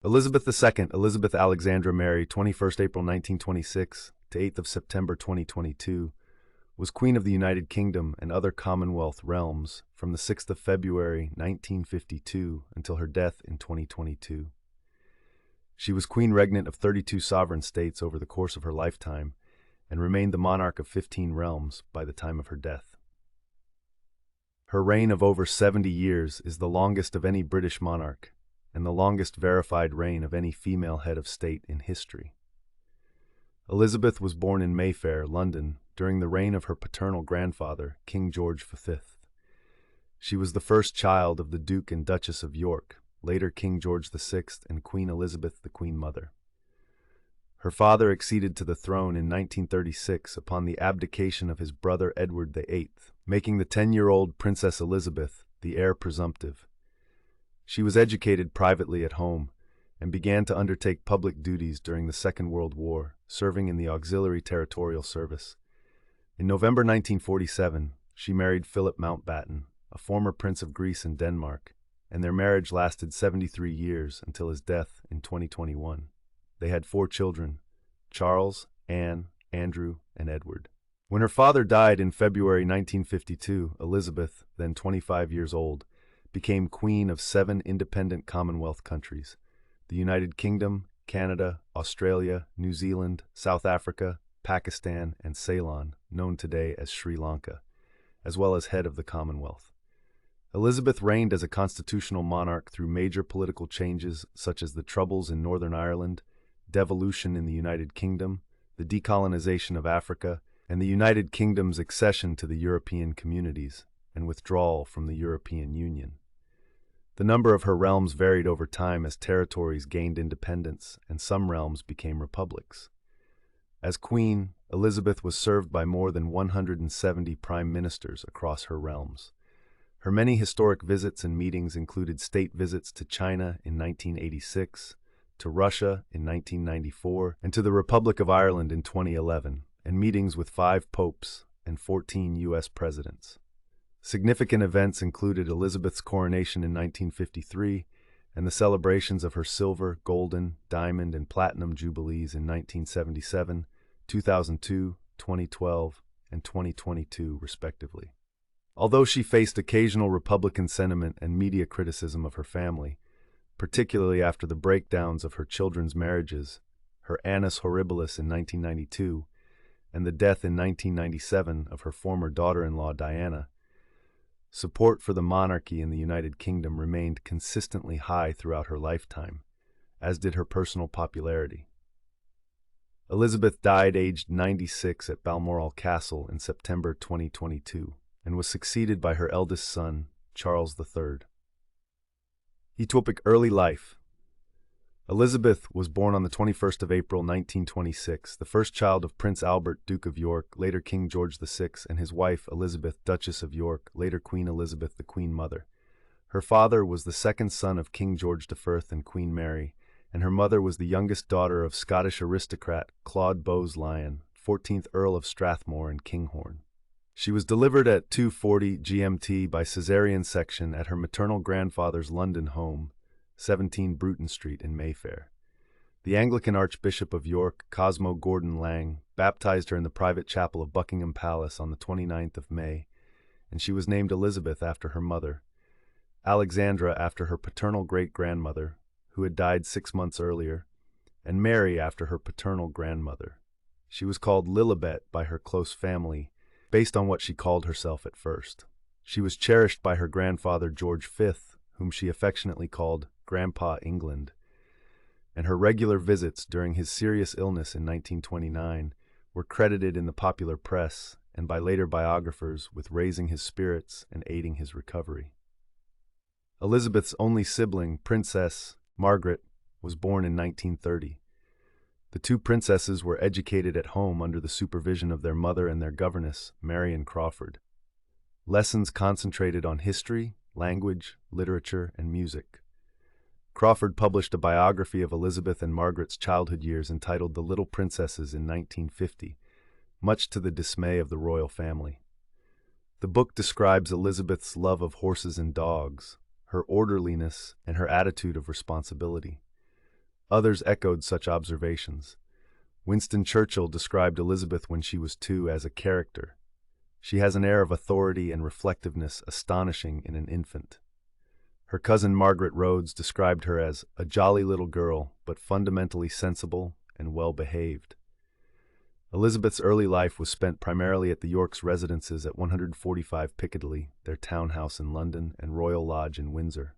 Elizabeth II, Elizabeth Alexandra Mary, 21st April 1926 to 8th of September 2022, was Queen of the United Kingdom and other Commonwealth realms from the 6th of February 1952 until her death in 2022. She was Queen Regnant of 32 sovereign states over the course of her lifetime and remained the monarch of 15 realms by the time of her death. Her reign of over 70 years is the longest of any British monarch and the longest verified reign of any female head of state in history. Elizabeth was born in Mayfair, London, during the reign of her paternal grandfather, King George V. She was the first child of the Duke and Duchess of York, later King George VI and Queen Elizabeth, the Queen Mother. Her father acceded to the throne in 1936 upon the abdication of his brother Edward VIII, making the 10-year-old Princess Elizabeth the heir presumptive. She was educated privately at home and began to undertake public duties during the Second World War, serving in the Auxiliary Territorial Service. In November 1947, she married Philip Mountbatten, a former Prince of Greece and Denmark, and their marriage lasted 73 years until his death in 2021. They had 4 children: Charles, Anne, Andrew, and Edward. When her father died in February 1952, Elizabeth, then 25 years old, became Queen of 7 independent Commonwealth countries: the United Kingdom, Canada, Australia, New Zealand, South Africa, Pakistan, and Ceylon, known today as Sri Lanka, as well as head of the Commonwealth. Elizabeth reigned as a constitutional monarch through major political changes such as the Troubles in Northern Ireland, devolution in the United Kingdom, the decolonization of Africa, and the United Kingdom's accession to the European communities and withdrawal from the European Union. The number of her realms varied over time as territories gained independence and some realms became republics. As queen, Elizabeth was served by more than 170 prime ministers across her realms. Her many historic visits and meetings included state visits to China in 1986, to Russia in 1994, and to the Republic of Ireland in 2011, and meetings with 5 popes and 14 U.S. presidents. Significant events included Elizabeth's coronation in 1953 and the celebrations of her silver, golden, diamond, and platinum jubilees in 1977, 2002, 2012, and 2022, respectively. Although she faced occasional Republican sentiment and media criticism of her family, particularly after the breakdowns of her children's marriages, her annus horribilis in 1992, and the death in 1997 of her former daughter-in-law Diana, support for the monarchy in the United Kingdom remained consistently high throughout her lifetime, as did her personal popularity. Elizabeth died aged 96 at Balmoral Castle in September 2022 and was succeeded by her eldest son, Charles III. Early life. Elizabeth was born on the 21st of April 1926, the first child of Prince Albert, Duke of York, later King George VI, and his wife Elizabeth, Duchess of York, later Queen Elizabeth, the Queen Mother. Her father was the second son of King George V and Queen Mary, and her mother was the youngest daughter of Scottish aristocrat Claude Bowes-Lyon, 14th Earl of Strathmore and Kinghorn. She was delivered at 2:40 GMT by caesarean section at her maternal grandfather's London home, 17 Bruton Street in Mayfair. The Anglican Archbishop of York, Cosmo Gordon Lang, baptized her in the private chapel of Buckingham Palace on the 29th of May, and she was named Elizabeth after her mother, Alexandra after her paternal great-grandmother, who had died 6 months earlier, and Mary after her paternal grandmother. She was called Lilibet by her close family, based on what she called herself at first. She was cherished by her grandfather George V, whom she affectionately called Grandpa England, and her regular visits during his serious illness in 1929 were credited in the popular press and by later biographers with raising his spirits and aiding his recovery. Elizabeth's only sibling, Princess Margaret, was born in 1930. The 2 princesses were educated at home under the supervision of their mother and their governess, Marion Crawford. Lessons concentrated on history, language, literature, and music. Crawford published a biography of Elizabeth and Margaret's childhood years entitled The Little Princesses in 1950, much to the dismay of the royal family. The book describes Elizabeth's love of horses and dogs, her orderliness, and her attitude of responsibility. Others echoed such observations. Winston Churchill described Elizabeth when she was 2 as a character. She has an air of authority and reflectiveness astonishing in an infant. Her cousin Margaret Rhodes described her as a jolly little girl, but fundamentally sensible and well-behaved. Elizabeth's early life was spent primarily at the Yorks' residences at 145 Piccadilly, their townhouse in London, and Royal Lodge in Windsor.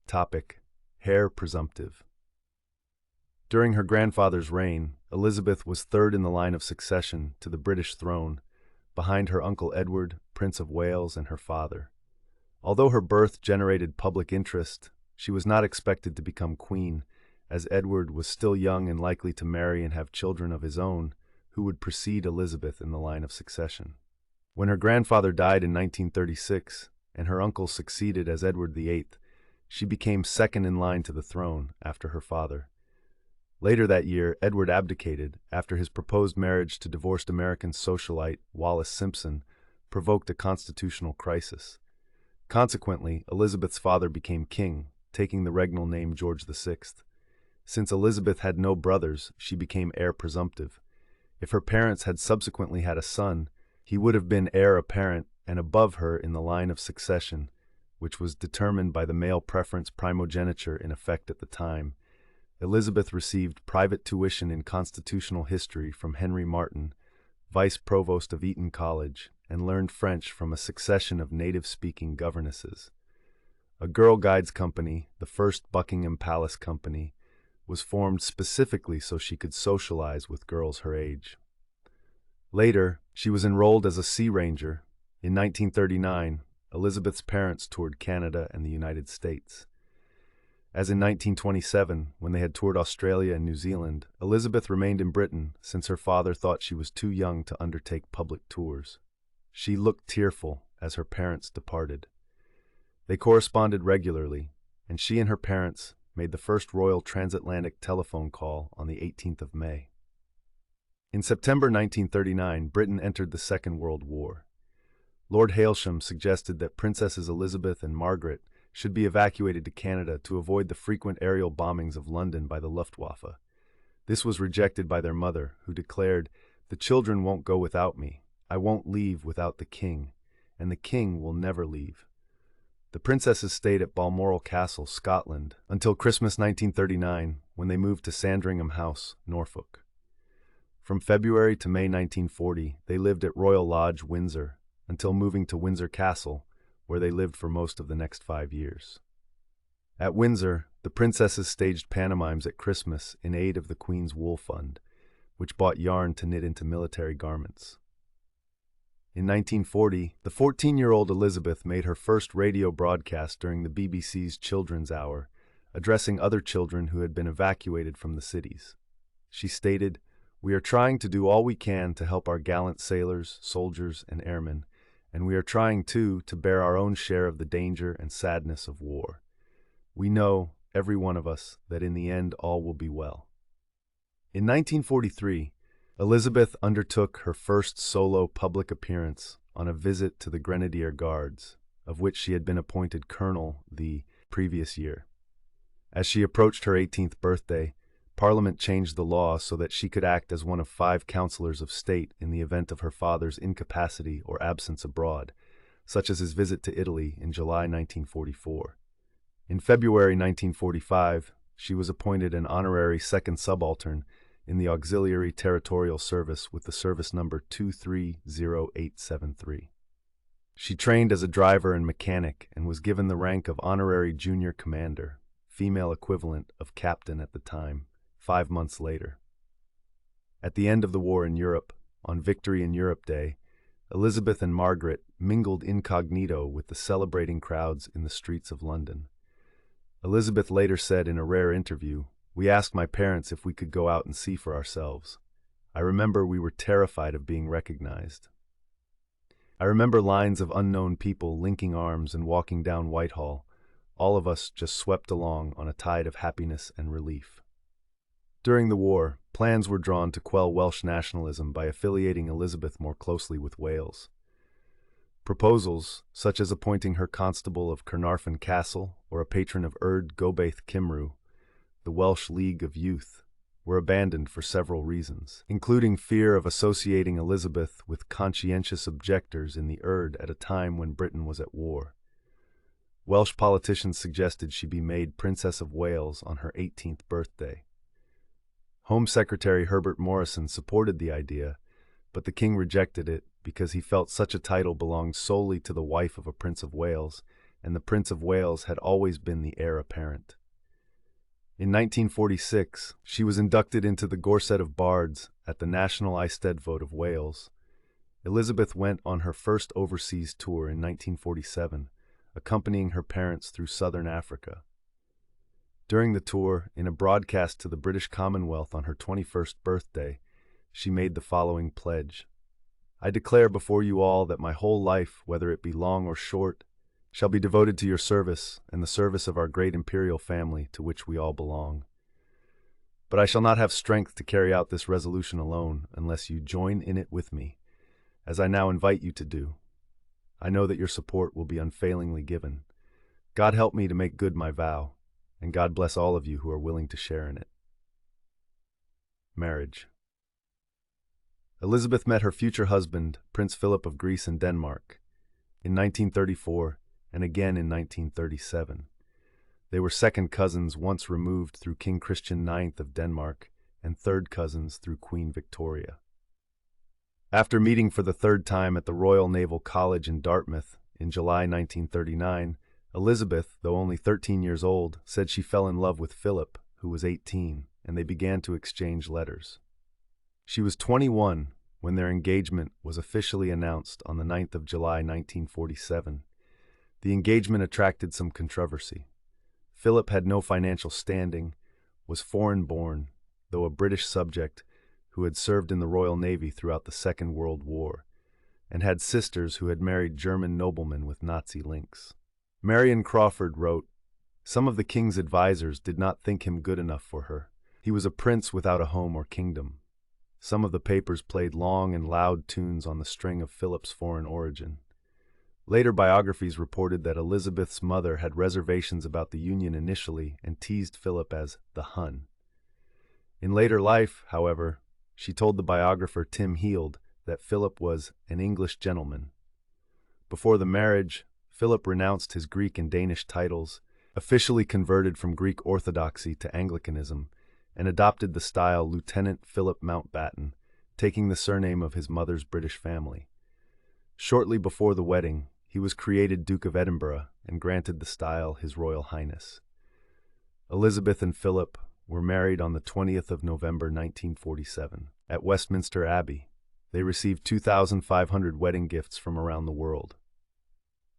Topic: Heir presumptive. During her grandfather's reign, Elizabeth was third in the line of succession to the British throne, behind her uncle Edward, Prince of Wales, and her father. Although her birth generated public interest, she was not expected to become queen, as Edward was still young and likely to marry and have children of his own, who would precede Elizabeth in the line of succession. When her grandfather died in 1936, and her uncle succeeded as Edward VIII, she became second in line to the throne after her father. Later that year, Edward abdicated after his proposed marriage to divorced American socialite Wallis Simpson provoked a constitutional crisis. Consequently, Elizabeth's father became king, taking the regnal name George VI. Since Elizabeth had no brothers, she became heir presumptive. If her parents had subsequently had a son, he would have been heir apparent and above her in the line of succession, which was determined by the male preference primogeniture in effect at the time. Elizabeth received private tuition in constitutional history from Henry Martin, vice provost of Eton College, and learned French from a succession of native-speaking governesses. A Girl Guides Company, the first Buckingham Palace Company, was formed specifically so she could socialize with girls her age. Later, she was enrolled as a sea ranger. In 1939, Elizabeth's parents toured Canada and the United States. As in 1927, when they had toured Australia and New Zealand, Elizabeth remained in Britain since her father thought she was too young to undertake public tours. She looked tearful as her parents departed. They corresponded regularly, and she and her parents made the first royal transatlantic telephone call on the 18th of May. In September 1939, Britain entered the Second World War. Lord Hailsham suggested that Princesses Elizabeth and Margaret should be evacuated to Canada to avoid the frequent aerial bombings of London by the Luftwaffe. This was rejected by their mother, who declared, "The children won't go without me. I won't leave without the king, and the king will never leave." The princesses stayed at Balmoral Castle, Scotland, until Christmas 1939, when they moved to Sandringham House, Norfolk. From February to May 1940, they lived at Royal Lodge, Windsor, until moving to Windsor Castle, where they lived for most of the next 5 years. At Windsor, the princesses staged pantomimes at Christmas in aid of the Queen's Wool Fund, which bought yarn to knit into military garments. In 1940, the 14-year-old Elizabeth made her first radio broadcast during the BBC's Children's Hour, addressing other children who had been evacuated from the cities. She stated, "We are trying to do all we can to help our gallant sailors, soldiers, and airmen, and we are trying, too, to bear our own share of the danger and sadness of war. We know, every one of us, that in the end all will be well." In 1943, Elizabeth undertook her first solo public appearance on a visit to the Grenadier Guards, of which she had been appointed colonel the previous year. As she approached her 18th birthday, Parliament changed the law so that she could act as one of 5 counselors of state in the event of her father's incapacity or absence abroad, such as his visit to Italy in July 1944. In February 1945, she was appointed an honorary second subaltern in the Auxiliary Territorial Service with the service number 230873. She trained as a driver and mechanic and was given the rank of honorary junior commander, female equivalent of captain at the time, 5 months later. At the end of the war in Europe, on Victory in Europe Day, Elizabeth and Margaret mingled incognito with the celebrating crowds in the streets of London. Elizabeth later said in a rare interview, "We asked my parents if we could go out and see for ourselves. I remember we were terrified of being recognized. I remember lines of unknown people linking arms and walking down Whitehall, all of us just swept along on a tide of happiness and relief." During the war, plans were drawn to quell Welsh nationalism by affiliating Elizabeth more closely with Wales. Proposals, such as appointing her constable of Caernarfon Castle or a patron of Urd Gobeith Cymru, the Welsh League of Youth, were abandoned for several reasons, including fear of associating Elizabeth with conscientious objectors in the Yrd at a time when Britain was at war. Welsh politicians suggested she be made Princess of Wales on her 18th birthday. Home Secretary Herbert Morrison supported the idea, but the king rejected it because he felt such a title belonged solely to the wife of a Prince of Wales, and the Prince of Wales had always been the heir apparent. In 1946, she was inducted into the Gorset of Bards at the National Eisteddfod of Wales. Elizabeth went on her first overseas tour in 1947, accompanying her parents through southern Africa. During the tour, in a broadcast to the British Commonwealth on her 21st birthday, she made the following pledge: "I declare before you all that my whole life, whether it be long or short, shall be devoted to your service and the service of our great imperial family to which we all belong. But I shall not have strength to carry out this resolution alone unless you join in it with me, as I now invite you to do. I know that your support will be unfailingly given. God help me to make good my vow, and God bless all of you who are willing to share in it." Marriage. Elizabeth met her future husband, Prince Philip of Greece and Denmark, in 1934 and again in 1937. They were second cousins once removed through King Christian IX of Denmark and third cousins through Queen Victoria. After meeting for the third time at the Royal Naval College in Dartmouth in July 1939, Elizabeth, though only 13 years old, said she fell in love with Philip, who was 18, and they began to exchange letters. She was 21 when their engagement was officially announced on the 9th of July 1947. The engagement attracted some controversy. Philip had no financial standing, was foreign-born, though a British subject who had served in the Royal Navy throughout the Second World War, and had sisters who had married German noblemen with Nazi links. Marion Crawford wrote, "Some of the king's advisers did not think him good enough for her. He was a prince without a home or kingdom." Some of the papers played long and loud tunes on the string of Philip's foreign origin. Later biographies reported that Elizabeth's mother had reservations about the union initially and teased Philip as the Hun. In later life, however, she told the biographer Tim Heald that Philip was an English gentleman. Before the marriage, Philip renounced his Greek and Danish titles, officially converted from Greek Orthodoxy to Anglicanism, and adopted the style Lieutenant Philip Mountbatten, taking the surname of his mother's British family. Shortly before the wedding, he was created Duke of Edinburgh and granted the style His Royal Highness. Elizabeth and Philip were married on the 20th of November 1947 at Westminster Abbey. They received 2,500 wedding gifts from around the world.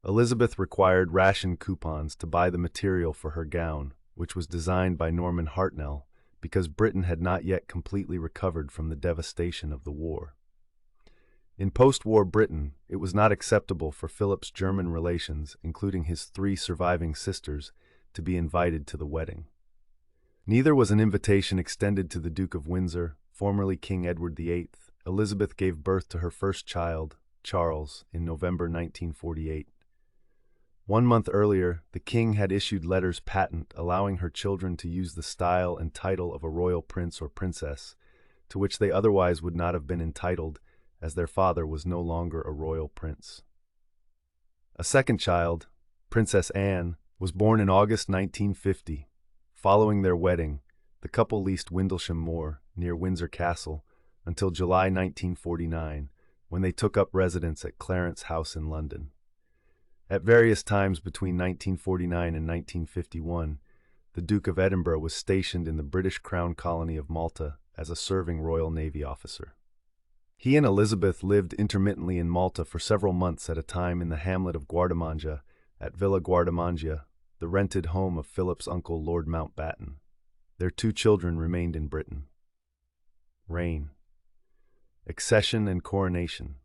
Elizabeth required ration coupons to buy the material for her gown, which was designed by Norman Hartnell, because Britain had not yet completely recovered from the devastation of the war. In post-war Britain, it was not acceptable for Philip's German relations, including his 3 surviving sisters, to be invited to the wedding. Neither was an invitation extended to the Duke of Windsor, formerly King Edward VIII. Elizabeth gave birth to her first child, Charles, in November 1948. 1 month earlier, the king had issued letters patent allowing her children to use the style and title of a royal prince or princess, to which they otherwise would not have been entitled, as their father was no longer a royal prince. A second child, Princess Anne, was born in August 1950. Following their wedding, the couple leased Windlesham Moor, near Windsor Castle, until July 1949, when they took up residence at Clarence House in London. At various times between 1949 and 1951, the Duke of Edinburgh was stationed in the British Crown colony of Malta as a serving Royal Navy officer. He and Elizabeth lived intermittently in Malta for several months at a time in the hamlet of Guardamangia at Villa Guardamangia, the rented home of Philip's uncle Lord Mountbatten. Their 2 children remained in Britain. Reign. Accession and coronation.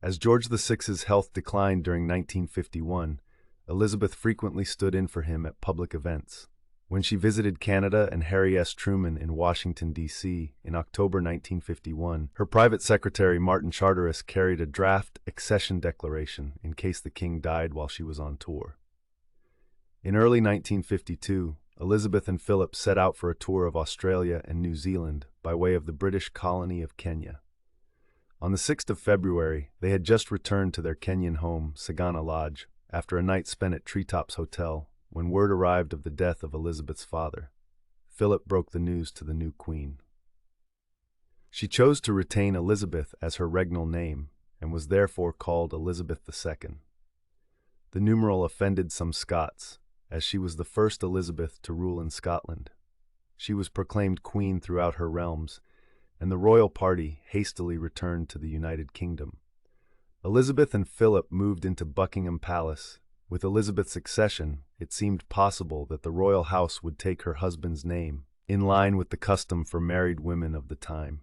As George VI's health declined during 1951, Elizabeth frequently stood in for him at public events. When she visited Canada and Harry S. Truman in Washington, D.C. in October 1951, her private secretary Martin Charteris carried a draft accession declaration in case the king died while she was on tour. In early 1952, Elizabeth and Philip set out for a tour of Australia and New Zealand by way of the British colony of Kenya. On the 6th of February, they had just returned to their Kenyan home, Sagana Lodge, after a night spent at Treetops Hotel, when word arrived of the death of Elizabeth's father. Philip broke the news to the new queen. She chose to retain Elizabeth as her regnal name, and was therefore called Elizabeth II. The numeral offended some Scots, as she was the first Elizabeth to rule in Scotland. She was proclaimed queen throughout her realms, and the royal party hastily returned to the United Kingdom. Elizabeth and Philip moved into Buckingham Palace. With Elizabeth's accession, it seemed possible that the royal house would take her husband's name, in line with the custom for married women of the time.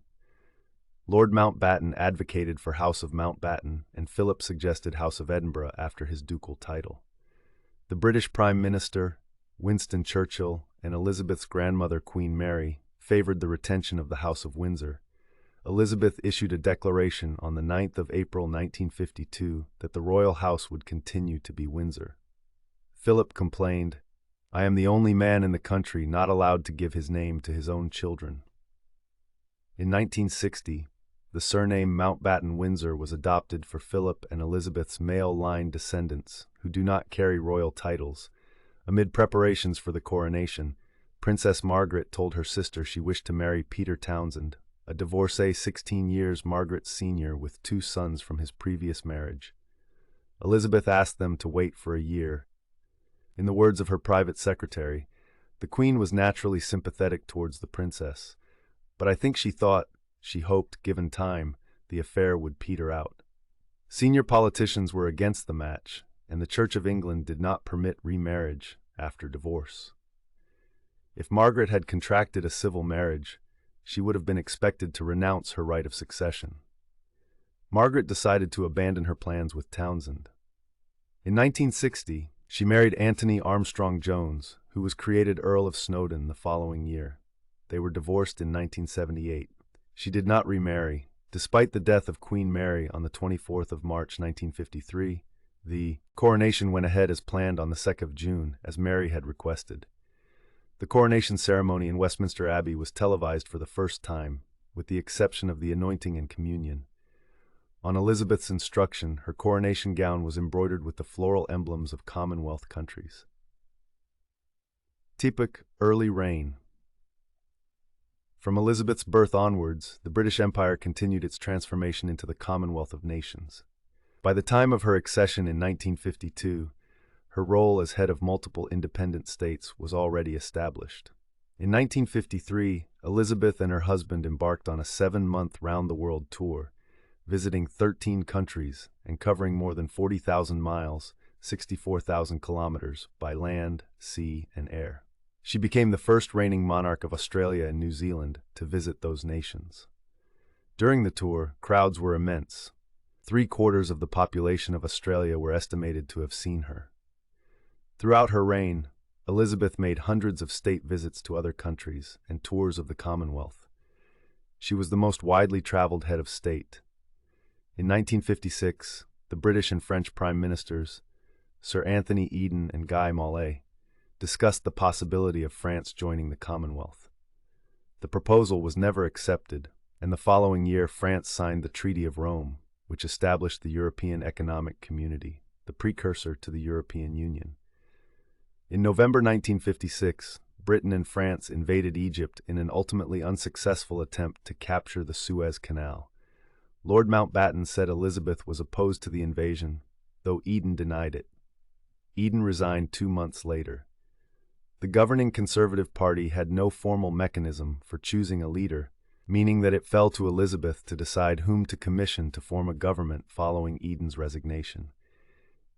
Lord Mountbatten advocated for House of Mountbatten, and Philip suggested House of Edinburgh after his ducal title. The British Prime Minister, Winston Churchill, and Elizabeth's grandmother, Queen Mary, favored the retention of the House of Windsor. Elizabeth issued a declaration on the 9th of April 1952 that the royal house would continue to be Windsor. Philip complained, "I am the only man in the country not allowed to give his name to his own children." In 1960, the surname Mountbatten-Windsor was adopted for Philip and Elizabeth's male line descendants, who do not carry royal titles. Amid preparations for the coronation, Princess Margaret told her sister she wished to marry Peter Townsend, a divorcee 16 years Margaret's senior with 2 sons from his previous marriage. Elizabeth asked them to wait for a year. In the words of her private secretary, the Queen was naturally sympathetic towards the princess, but I think she hoped, given time, the affair would peter out. Senior politicians were against the match, and the Church of England did not permit remarriage after divorce. If Margaret had contracted a civil marriage, she would have been expected to renounce her right of succession. Margaret decided to abandon her plans with Townsend. In 1960, she married Anthony Armstrong Jones, who was created Earl of Snowdon the following year. They were divorced in 1978. She did not remarry. Despite the death of Queen Mary on the 24th of March 1953, the coronation went ahead as planned on the 2nd of June, as Mary had requested. The coronation ceremony in Westminster Abbey was televised for the first time, with the exception of the anointing and communion. On Elizabeth's instruction, her coronation gown was embroidered with the floral emblems of Commonwealth countries. Typic early reign. From Elizabeth's birth onwards, the British Empire continued its transformation into the Commonwealth of Nations. By the time of her accession in 1952, her role as head of multiple independent states was already established. In 1953, Elizabeth and her husband embarked on a 7-month round-the-world tour, visiting 13 countries and covering more than 40,000 miles, 64,000 kilometers, by land, sea, and air. She became the first reigning monarch of Australia and New Zealand to visit those nations. During the tour, crowds were immense. 3/4 of the population of Australia were estimated to have seen her. Throughout her reign, Elizabeth made hundreds of state visits to other countries and tours of the Commonwealth. She was the most widely traveled head of state. In 1956, the British and French prime ministers, Sir Anthony Eden and Guy Mollet, discussed the possibility of France joining the Commonwealth. The proposal was never accepted, and the following year France signed the Treaty of Rome, which established the European Economic Community, the precursor to the European Union. In November 1956, Britain and France invaded Egypt in an ultimately unsuccessful attempt to capture the Suez Canal. Lord Mountbatten said Elizabeth was opposed to the invasion, though Eden denied it. Eden resigned 2 months later. The governing Conservative Party had no formal mechanism for choosing a leader, meaning that it fell to Elizabeth to decide whom to commission to form a government following Eden's resignation.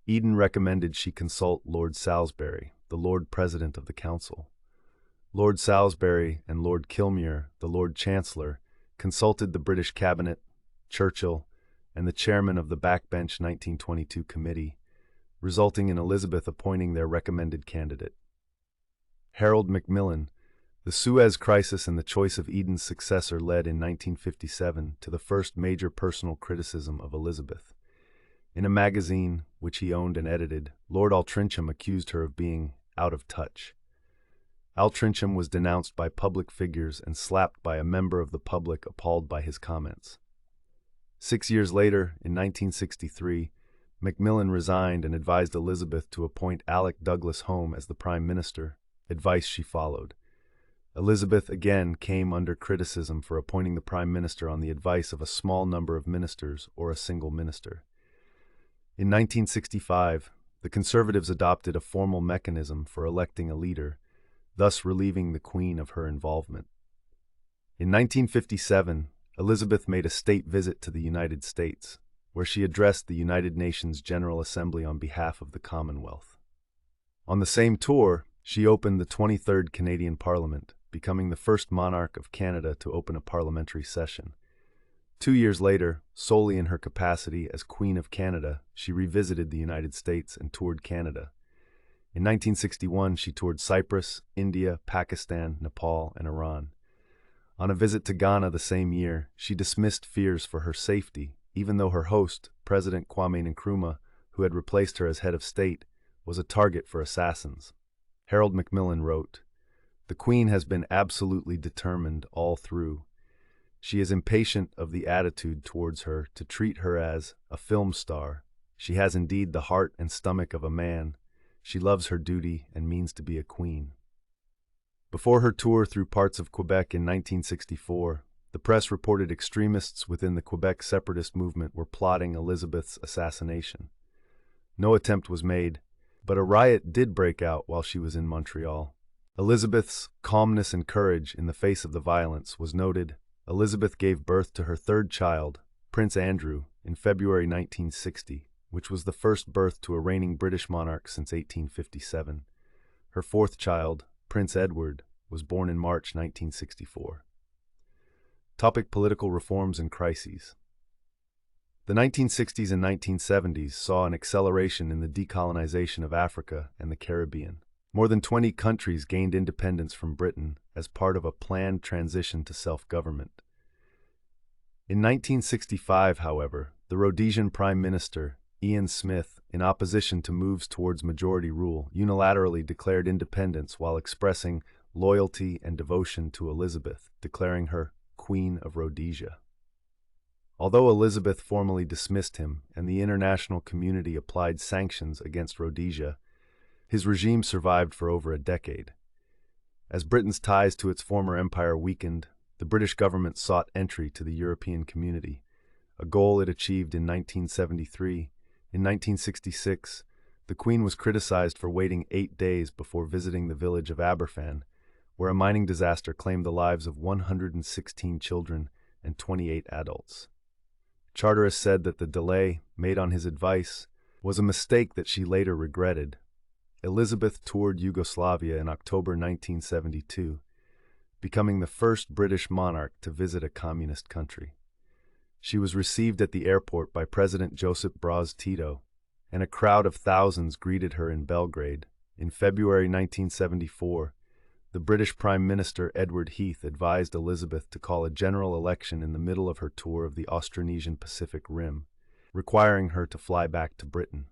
Eden recommended she consult Lord Salisbury, the Lord President of the Council. Lord Salisbury and Lord Kilmuir, the Lord Chancellor, consulted the British Cabinet, Churchill, and the chairman of the Backbench 1922 Committee, resulting in Elizabeth appointing their recommended candidate. Harold Macmillan. The Suez Crisis and the choice of Eden's successor led in 1957 to the first major personal criticism of Elizabeth. In a magazine, which he owned and edited, Lord Altrincham accused her of being out of touch. Altrincham was denounced by public figures and slapped by a member of the public appalled by his comments. 6 years later, in 1963, Macmillan resigned and advised Elizabeth to appoint Alec Douglas Home as the Prime Minister, advice she followed. Elizabeth again came under criticism for appointing the Prime Minister on the advice of a small number of ministers or a single minister. In 1965, the Conservatives adopted a formal mechanism for electing a leader, thus relieving the Queen of her involvement. In 1957, Elizabeth made a state visit to the United States, where she addressed the United Nations General Assembly on behalf of the Commonwealth. On the same tour, she opened the 23rd Canadian Parliament, becoming the first monarch of Canada to open a parliamentary session. 2 years later, solely in her capacity as Queen of Canada, she revisited the United States and toured Canada. In 1961, she toured Cyprus, India, Pakistan, Nepal, and Iran. On a visit to Ghana the same year, she dismissed fears for her safety, even though her host, President Kwame Nkrumah, who had replaced her as head of state, was a target for assassins. Harold Macmillan wrote, "The Queen has been absolutely determined all through. She is impatient of the attitude towards her to treat her as a film star. She has indeed the heart and stomach of a man. She loves her duty and means to be a queen." Before her tour through parts of Quebec in 1964, the press reported extremists within the Quebec separatist movement were plotting Elizabeth's assassination. No attempt was made, but a riot did break out while she was in Montreal. Elizabeth's calmness and courage in the face of the violence was noted. Elizabeth gave birth to her third child, Prince Andrew, in February 1960, which was the first birth to a reigning British monarch since 1857. Her fourth child, Prince Edward, was born in March 1964. Topic: political reforms and crises. The 1960s and 1970s saw an acceleration in the decolonization of Africa and the Caribbean. More than 20 countries gained independence from Britain as part of a planned transition to self-government. In 1965, however, the Rhodesian Prime Minister, Ian Smith, in opposition to moves towards majority rule, unilaterally declared independence while expressing loyalty and devotion to Elizabeth, declaring her Queen of Rhodesia. Although Elizabeth formally dismissed him and the international community applied sanctions against Rhodesia, his regime survived for over a decade. As Britain's ties to its former empire weakened, the British government sought entry to the European community, a goal it achieved in 1973. In 1966, the Queen was criticized for waiting 8 days before visiting the village of Aberfan, where a mining disaster claimed the lives of 116 children and 28 adults. Charteris said that the delay, made on his advice, was a mistake that she later regretted. Elizabeth toured Yugoslavia in October 1972, becoming the first British monarch to visit a communist country. She was received at the airport by President Josip Broz Tito, and a crowd of thousands greeted her in Belgrade. In February 1974, the British Prime Minister Edward Heath advised Elizabeth to call a general election in the middle of her tour of the Austronesian Pacific Rim, requiring her to fly back to Britain.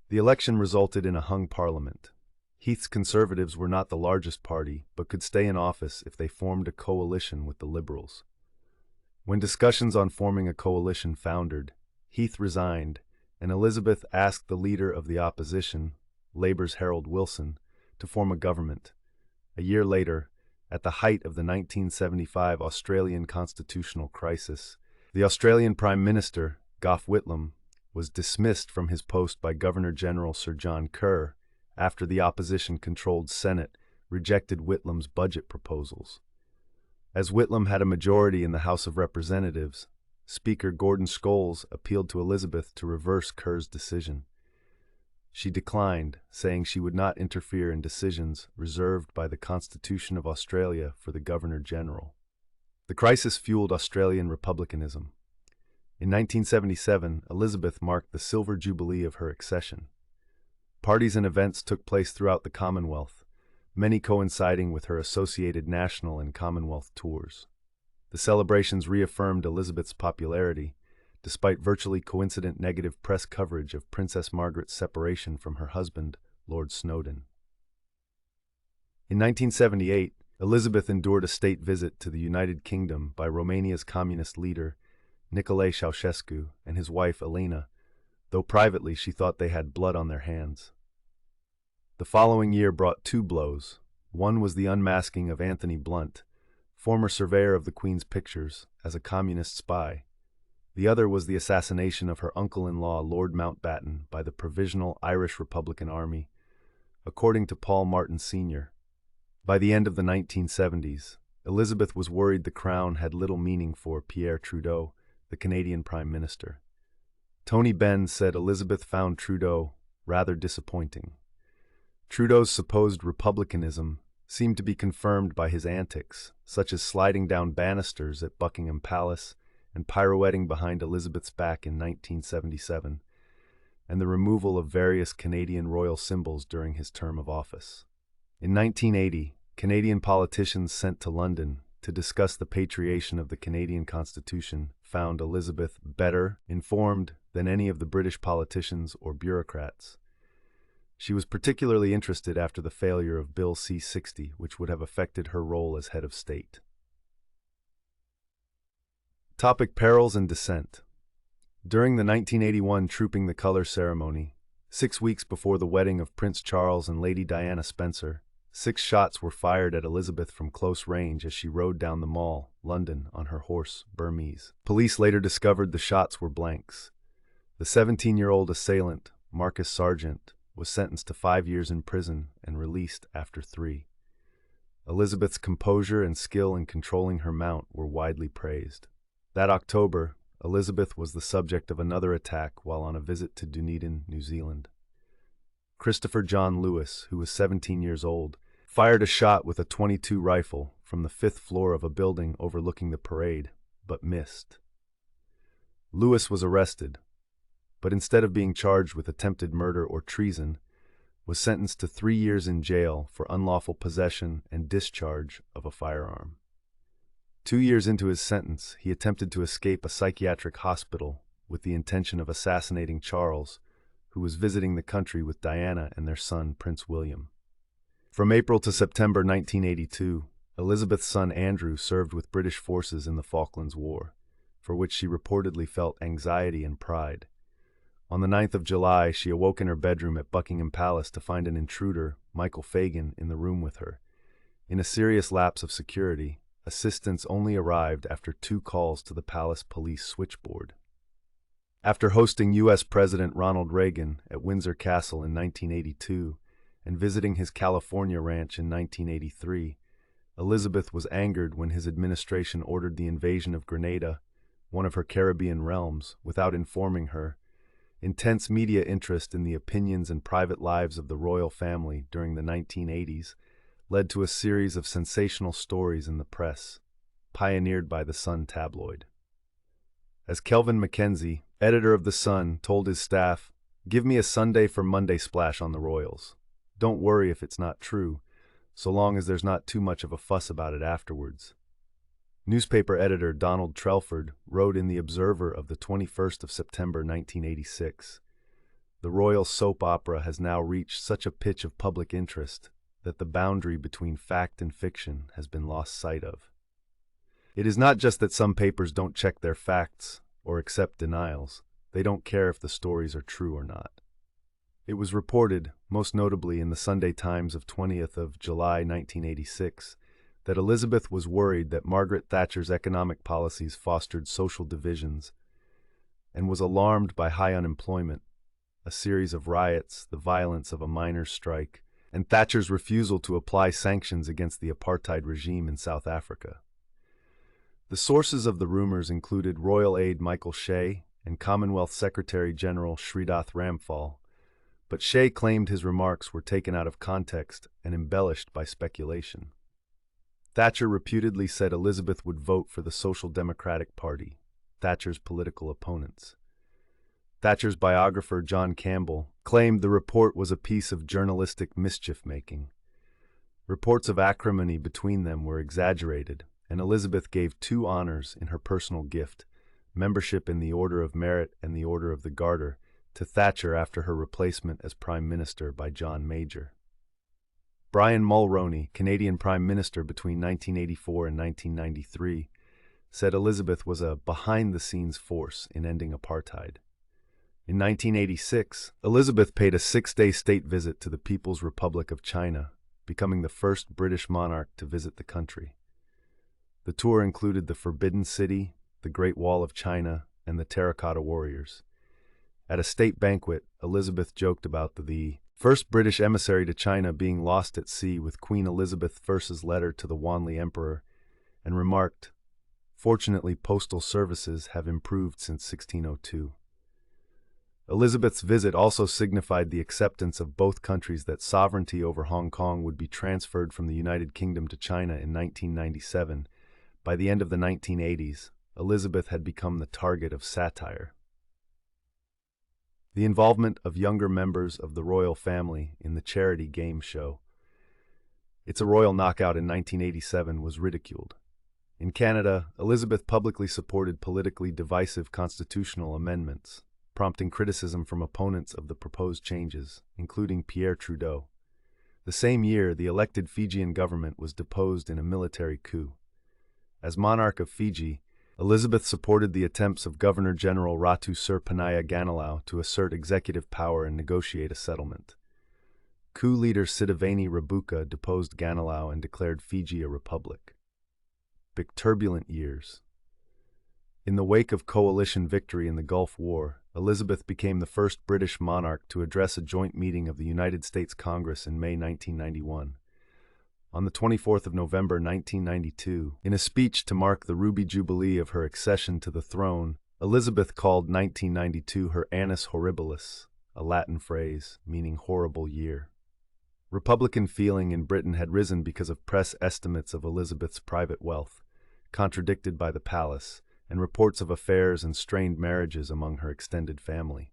The election resulted in a hung parliament. Heath's Conservatives were not the largest party, but could stay in office if they formed a coalition with the Liberals. When discussions on forming a coalition foundered, Heath resigned, and Elizabeth asked the leader of the opposition, Labour's Harold Wilson, to form a government. A year later, at the height of the 1975 Australian constitutional crisis, the Australian Prime Minister, Gough Whitlam, was dismissed from his post by Governor-General Sir John Kerr after the opposition-controlled Senate rejected Whitlam's budget proposals. As Whitlam had a majority in the House of Representatives, Speaker Gordon Scholes appealed to Elizabeth to reverse Kerr's decision. She declined, saying she would not interfere in decisions reserved by the Constitution of Australia for the Governor-General. The crisis fueled Australian republicanism. In 1977, Elizabeth marked the silver jubilee of her accession. Parties and events took place throughout the Commonwealth, many coinciding with her associated national and Commonwealth tours. The celebrations reaffirmed Elizabeth's popularity, despite virtually coincident negative press coverage of Princess Margaret's separation from her husband, Lord Snowdon. In 1978, Elizabeth endured a state visit to the United Kingdom by Romania's communist leader, Nicolae Ceausescu, and his wife Elena, though privately she thought they had blood on their hands. The following year brought two blows. One was the unmasking of Anthony Blunt, former surveyor of the Queen's pictures, as a communist spy. The other was the assassination of her uncle-in-law, Lord Mountbatten, by the Provisional Irish Republican Army, according to Paul Martin Sr. By the end of the 1970s, Elizabeth was worried the crown had little meaning for Pierre Trudeau, the Canadian Prime Minister. Tony Benn said Elizabeth found Trudeau rather disappointing. Trudeau's supposed republicanism seemed to be confirmed by his antics, such as sliding down banisters at Buckingham Palace and pirouetting behind Elizabeth's back in 1977, and the removal of various Canadian royal symbols during his term of office. In 1980, Canadian politicians sent to London to discuss the patriation of the Canadian Constitution found Elizabeth better informed than any of the British politicians or bureaucrats. She was particularly interested after the failure of Bill C-60, which would have affected her role as head of state. Topic: Perils and Dissent. During the 1981 Trooping the Colour ceremony, 6 weeks before the wedding of Prince Charles and Lady Diana Spencer, 6 shots were fired at Elizabeth from close range as she rode down the Mall, London, on her horse, Burmese. Police later discovered the shots were blanks. The 17-year-old assailant, Marcus Sargent, was sentenced to 5 years in prison and released after 3. Elizabeth's composure and skill in controlling her mount were widely praised. That October, Elizabeth was the subject of another attack while on a visit to Dunedin, New Zealand. Christopher John Lewis, who was 17 years old, fired a shot with a .22 rifle from the 5th floor of a building overlooking the parade, but missed. Lewis was arrested, but instead of being charged with attempted murder or treason, was sentenced to 3 years in jail for unlawful possession and discharge of a firearm. 2 years into his sentence, he attempted to escape a psychiatric hospital with the intention of assassinating Charles, who was visiting the country with Diana and their son, Prince William. From April to September 1982, Elizabeth's son Andrew served with British forces in the Falklands War, for which she reportedly felt anxiety and pride. On the 9th of July, she awoke in her bedroom at Buckingham Palace to find an intruder, Michael Fagan, in the room with her. In a serious lapse of security, assistance only arrived after 2 calls to the palace police switchboard. After hosting U.S. President Ronald Reagan at Windsor Castle in 1982 and visiting his California ranch in 1983, Elizabeth was angered when his administration ordered the invasion of Grenada, one of her Caribbean realms, without informing her. Intense media interest in the opinions and private lives of the royal family during the 1980s led to a series of sensational stories in the press, pioneered by the Sun tabloid. As Kelvin Mackenzie, editor of The Sun, told his staff, "Give me a Sunday for Monday splash on the royals. Don't worry if it's not true, so long as there's not too much of a fuss about it afterwards." Newspaper editor Donald Trelford wrote in The Observer of the 21st of September 1986, "The royal soap opera has now reached such a pitch of public interest that the boundary between fact and fiction has been lost sight of. It is not just that some papers don't check their facts or accept denials. They don't care if the stories are true or not." It was reported, most notably in the Sunday Times of 20th of July 1986, that Elizabeth was worried that Margaret Thatcher's economic policies fostered social divisions and was alarmed by high unemployment, a series of riots, the violence of a miners' strike, and Thatcher's refusal to apply sanctions against the apartheid regime in South Africa. The sources of the rumors included royal aide Michael Shea and Commonwealth Secretary General Sridath Ramphal, but Shea claimed his remarks were taken out of context and embellished by speculation. Thatcher reputedly said Elizabeth would vote for the Social Democratic Party, Thatcher's political opponents. Thatcher's biographer John Campbell claimed the report was a piece of journalistic mischief-making. Reports of acrimony between them were exaggerated, and Elizabeth gave 2 honors in her personal gift, membership in the Order of Merit and the Order of the Garter, to Thatcher after her replacement as Prime Minister by John Major. Brian Mulroney, Canadian Prime Minister between 1984 and 1993, said Elizabeth was a behind-the-scenes force in ending apartheid. In 1986, Elizabeth paid a 6-day state visit to the People's Republic of China, becoming the first British monarch to visit the country. The tour included the Forbidden City, the Great Wall of China, and the Terracotta Warriors. At a state banquet, Elizabeth joked about the first British emissary to China being lost at sea with Queen Elizabeth I's letter to the Wanli Emperor, and remarked, "Fortunately, postal services have improved since 1602. Elizabeth's visit also signified the acceptance of both countries that sovereignty over Hong Kong would be transferred from the United Kingdom to China in 1997. By the end of the 1980s, Elizabeth had become the target of satire. The involvement of younger members of the royal family in the charity game show It's a Royal Knockout in 1987 was ridiculed. In Canada, Elizabeth publicly supported politically divisive constitutional amendments, prompting criticism from opponents of the proposed changes, including Pierre Trudeau. The same year, the elected Fijian government was deposed in a military coup. As monarch of Fiji, Elizabeth supported the attempts of Governor-General Ratu Sir Ganilau to assert executive power and negotiate a settlement. Coup leader Sitiveni Rabuka deposed Ganilau and declared Fiji a republic. Big turbulent years. In the wake of coalition victory in the Gulf War, Elizabeth became the first British monarch to address a joint meeting of the United States Congress in May 1991. On the 24th of November 1992, in a speech to mark the Ruby Jubilee of her accession to the throne, Elizabeth called 1992 her Annus Horribilis, a Latin phrase meaning horrible year. Republican feeling in Britain had risen because of press estimates of Elizabeth's private wealth, contradicted by the palace, and reports of affairs and strained marriages among her extended family.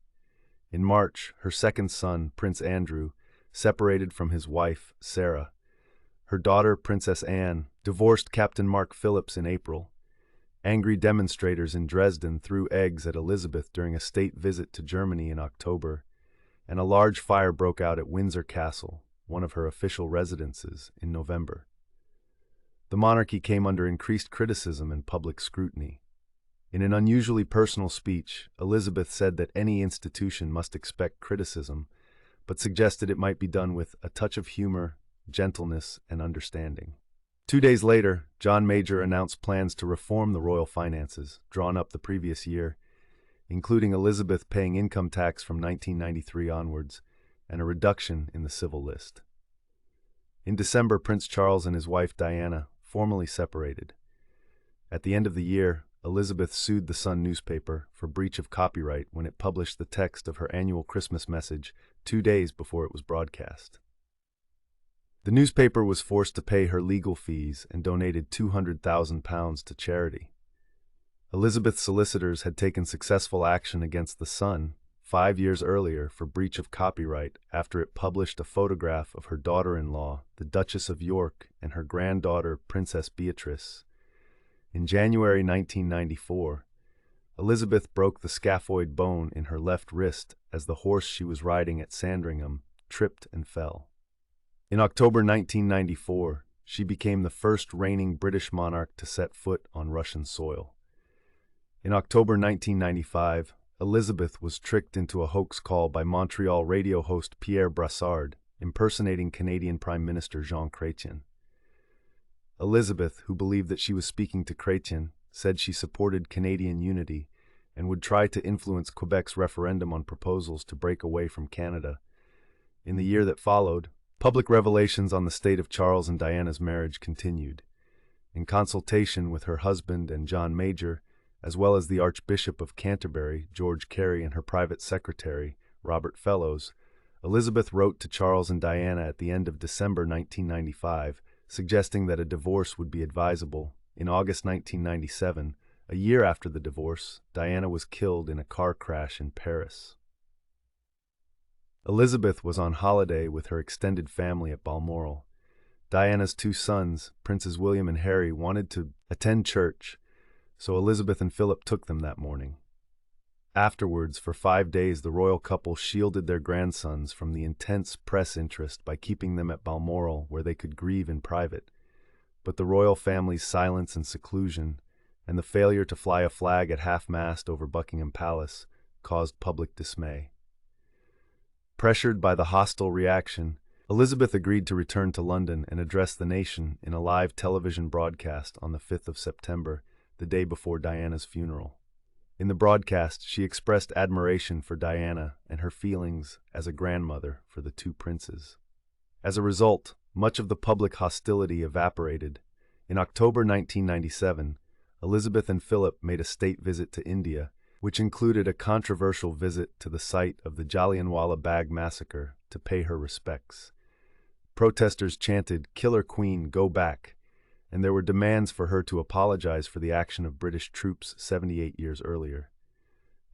In March, her second son, Prince Andrew, separated from his wife, Sarah. Her daughter, Princess Anne, divorced Captain Mark Phillips in April. Angry demonstrators in Dresden threw eggs at Elizabeth during a state visit to Germany in October, and a large fire broke out at Windsor Castle, one of her official residences, in November. The monarchy came under increased criticism and public scrutiny. In an unusually personal speech, Elizabeth said that any institution must expect criticism, but suggested it might be done with a touch of humor, gentleness, and understanding. 2 days later, John Major announced plans to reform the royal finances, drawn up the previous year, including Elizabeth paying income tax from 1993 onwards, and a reduction in the civil list. In December, Prince Charles and his wife Diana formally separated. At the end of the year, Elizabeth sued the Sun newspaper for breach of copyright when it published the text of her annual Christmas message 2 days before it was broadcast. The newspaper was forced to pay her legal fees and donated £200,000 to charity. Elizabeth's solicitors had taken successful action against the Sun 5 years earlier for breach of copyright after it published a photograph of her daughter-in-law, the Duchess of York, and her granddaughter, Princess Beatrice. In January 1994, Elizabeth broke the scaphoid bone in her left wrist as the horse she was riding at Sandringham tripped and fell. In October 1994, she became the first reigning British monarch to set foot on Russian soil. In October 1995, Elizabeth was tricked into a hoax call by Montreal radio host Pierre Brassard, impersonating Canadian Prime Minister Jean Chrétien. Elizabeth, who believed that she was speaking to Chrétien, said she supported Canadian unity and would try to influence Quebec's referendum on proposals to break away from Canada. In the year that followed, public revelations on the state of Charles and Diana's marriage continued. In consultation with her husband and John Major, as well as the Archbishop of Canterbury, George Carey, and her private secretary, Robert Fellows, Elizabeth wrote to Charles and Diana at the end of December 1995, suggesting that a divorce would be advisable. In August 1997, a year after the divorce, Diana was killed in a car crash in Paris. Elizabeth was on holiday with her extended family at Balmoral. Diana's 2 sons, Princes William and Harry, wanted to attend church, so Elizabeth and Philip took them that morning. Afterwards, for 5 days, the royal couple shielded their grandsons from the intense press interest by keeping them at Balmoral, where they could grieve in private. But the royal family's silence and seclusion, and the failure to fly a flag at half-mast over Buckingham Palace, caused public dismay. Pressured by the hostile reaction, Elizabeth agreed to return to London and address the nation in a live television broadcast on the 5th of September, the day before Diana's funeral. In the broadcast, she expressed admiration for Diana and her feelings as a grandmother for the two princes. As a result, much of the public hostility evaporated. In October 1997, Elizabeth and Philip made a state visit to India, which included a controversial visit to the site of the Jallianwala Bagh massacre to pay her respects. Protesters chanted, "Killer Queen, go back," and there were demands for her to apologize for the action of British troops 78 years earlier.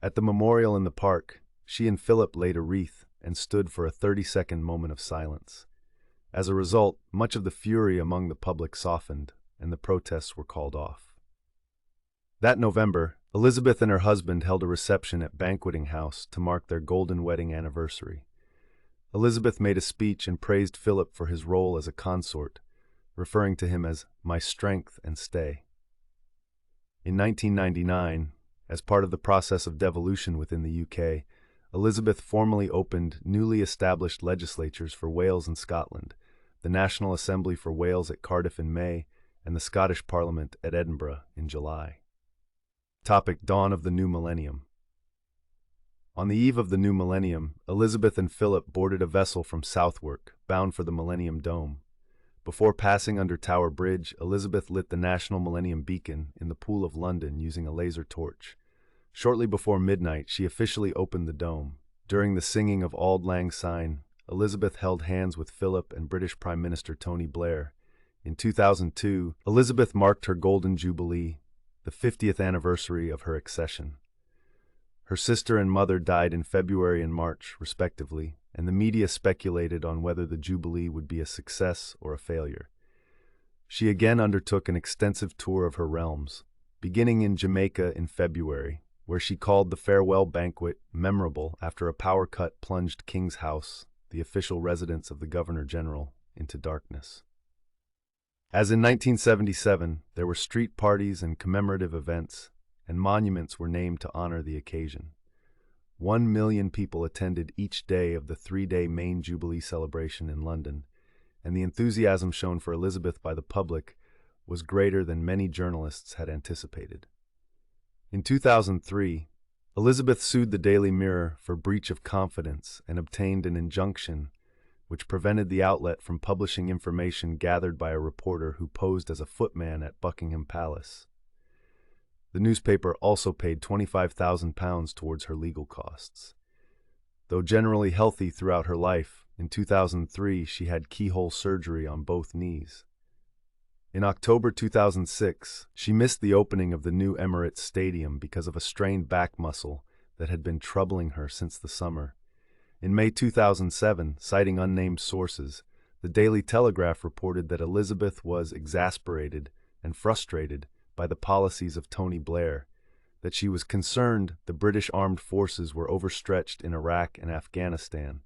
At the memorial in the park, she and Philip laid a wreath and stood for a 30-second moment of silence. As a result, much of the fury among the public softened, and the protests were called off. That November, Elizabeth and her husband held a reception at Banqueting House to mark their golden wedding anniversary. Elizabeth made a speech and praised Philip for his role as a consort, referring to him as "my strength and stay." In 1999, as part of the process of devolution within the UK, Elizabeth formally opened newly established legislatures for Wales and Scotland, the National Assembly for Wales at Cardiff in May, and the Scottish Parliament at Edinburgh in July. Dawn of the New Millennium. On the eve of the new millennium, Elizabeth and Philip boarded a vessel from Southwark, bound for the Millennium Dome. Before passing under Tower Bridge, Elizabeth lit the National Millennium Beacon in the Pool of London using a laser torch. Shortly before midnight, she officially opened the dome. During the singing of Auld Lang Syne, Elizabeth held hands with Philip and British Prime Minister Tony Blair. In 2002, Elizabeth marked her Golden Jubilee, the 50th anniversary of her accession. Her sister and mother died in February and March, respectively, and the media speculated on whether the Jubilee would be a success or a failure. She again undertook an extensive tour of her realms, beginning in Jamaica in February, where she called the farewell banquet memorable after a power cut plunged King's House, the official residence of the Governor-General, into darkness. As in 1977, there were street parties and commemorative events, and monuments were named to honor the occasion. 1 million people attended each day of the 3-day main Jubilee celebration in London, and the enthusiasm shown for Elizabeth by the public was greater than many journalists had anticipated. In 2003, Elizabeth sued the Daily Mirror for breach of confidence and obtained an injunction which prevented the outlet from publishing information gathered by a reporter who posed as a footman at Buckingham Palace. The newspaper also paid £25,000 towards her legal costs. Though generally healthy throughout her life, in 2003 she had keyhole surgery on both knees. In October 2006, she missed the opening of the new Emirates Stadium because of a strained back muscle that had been troubling her since the summer. In May 2007, citing unnamed sources, the Daily Telegraph reported that Elizabeth was exasperated and frustrated by the policies of Tony Blair, that she was concerned the British armed forces were overstretched in Iraq and Afghanistan,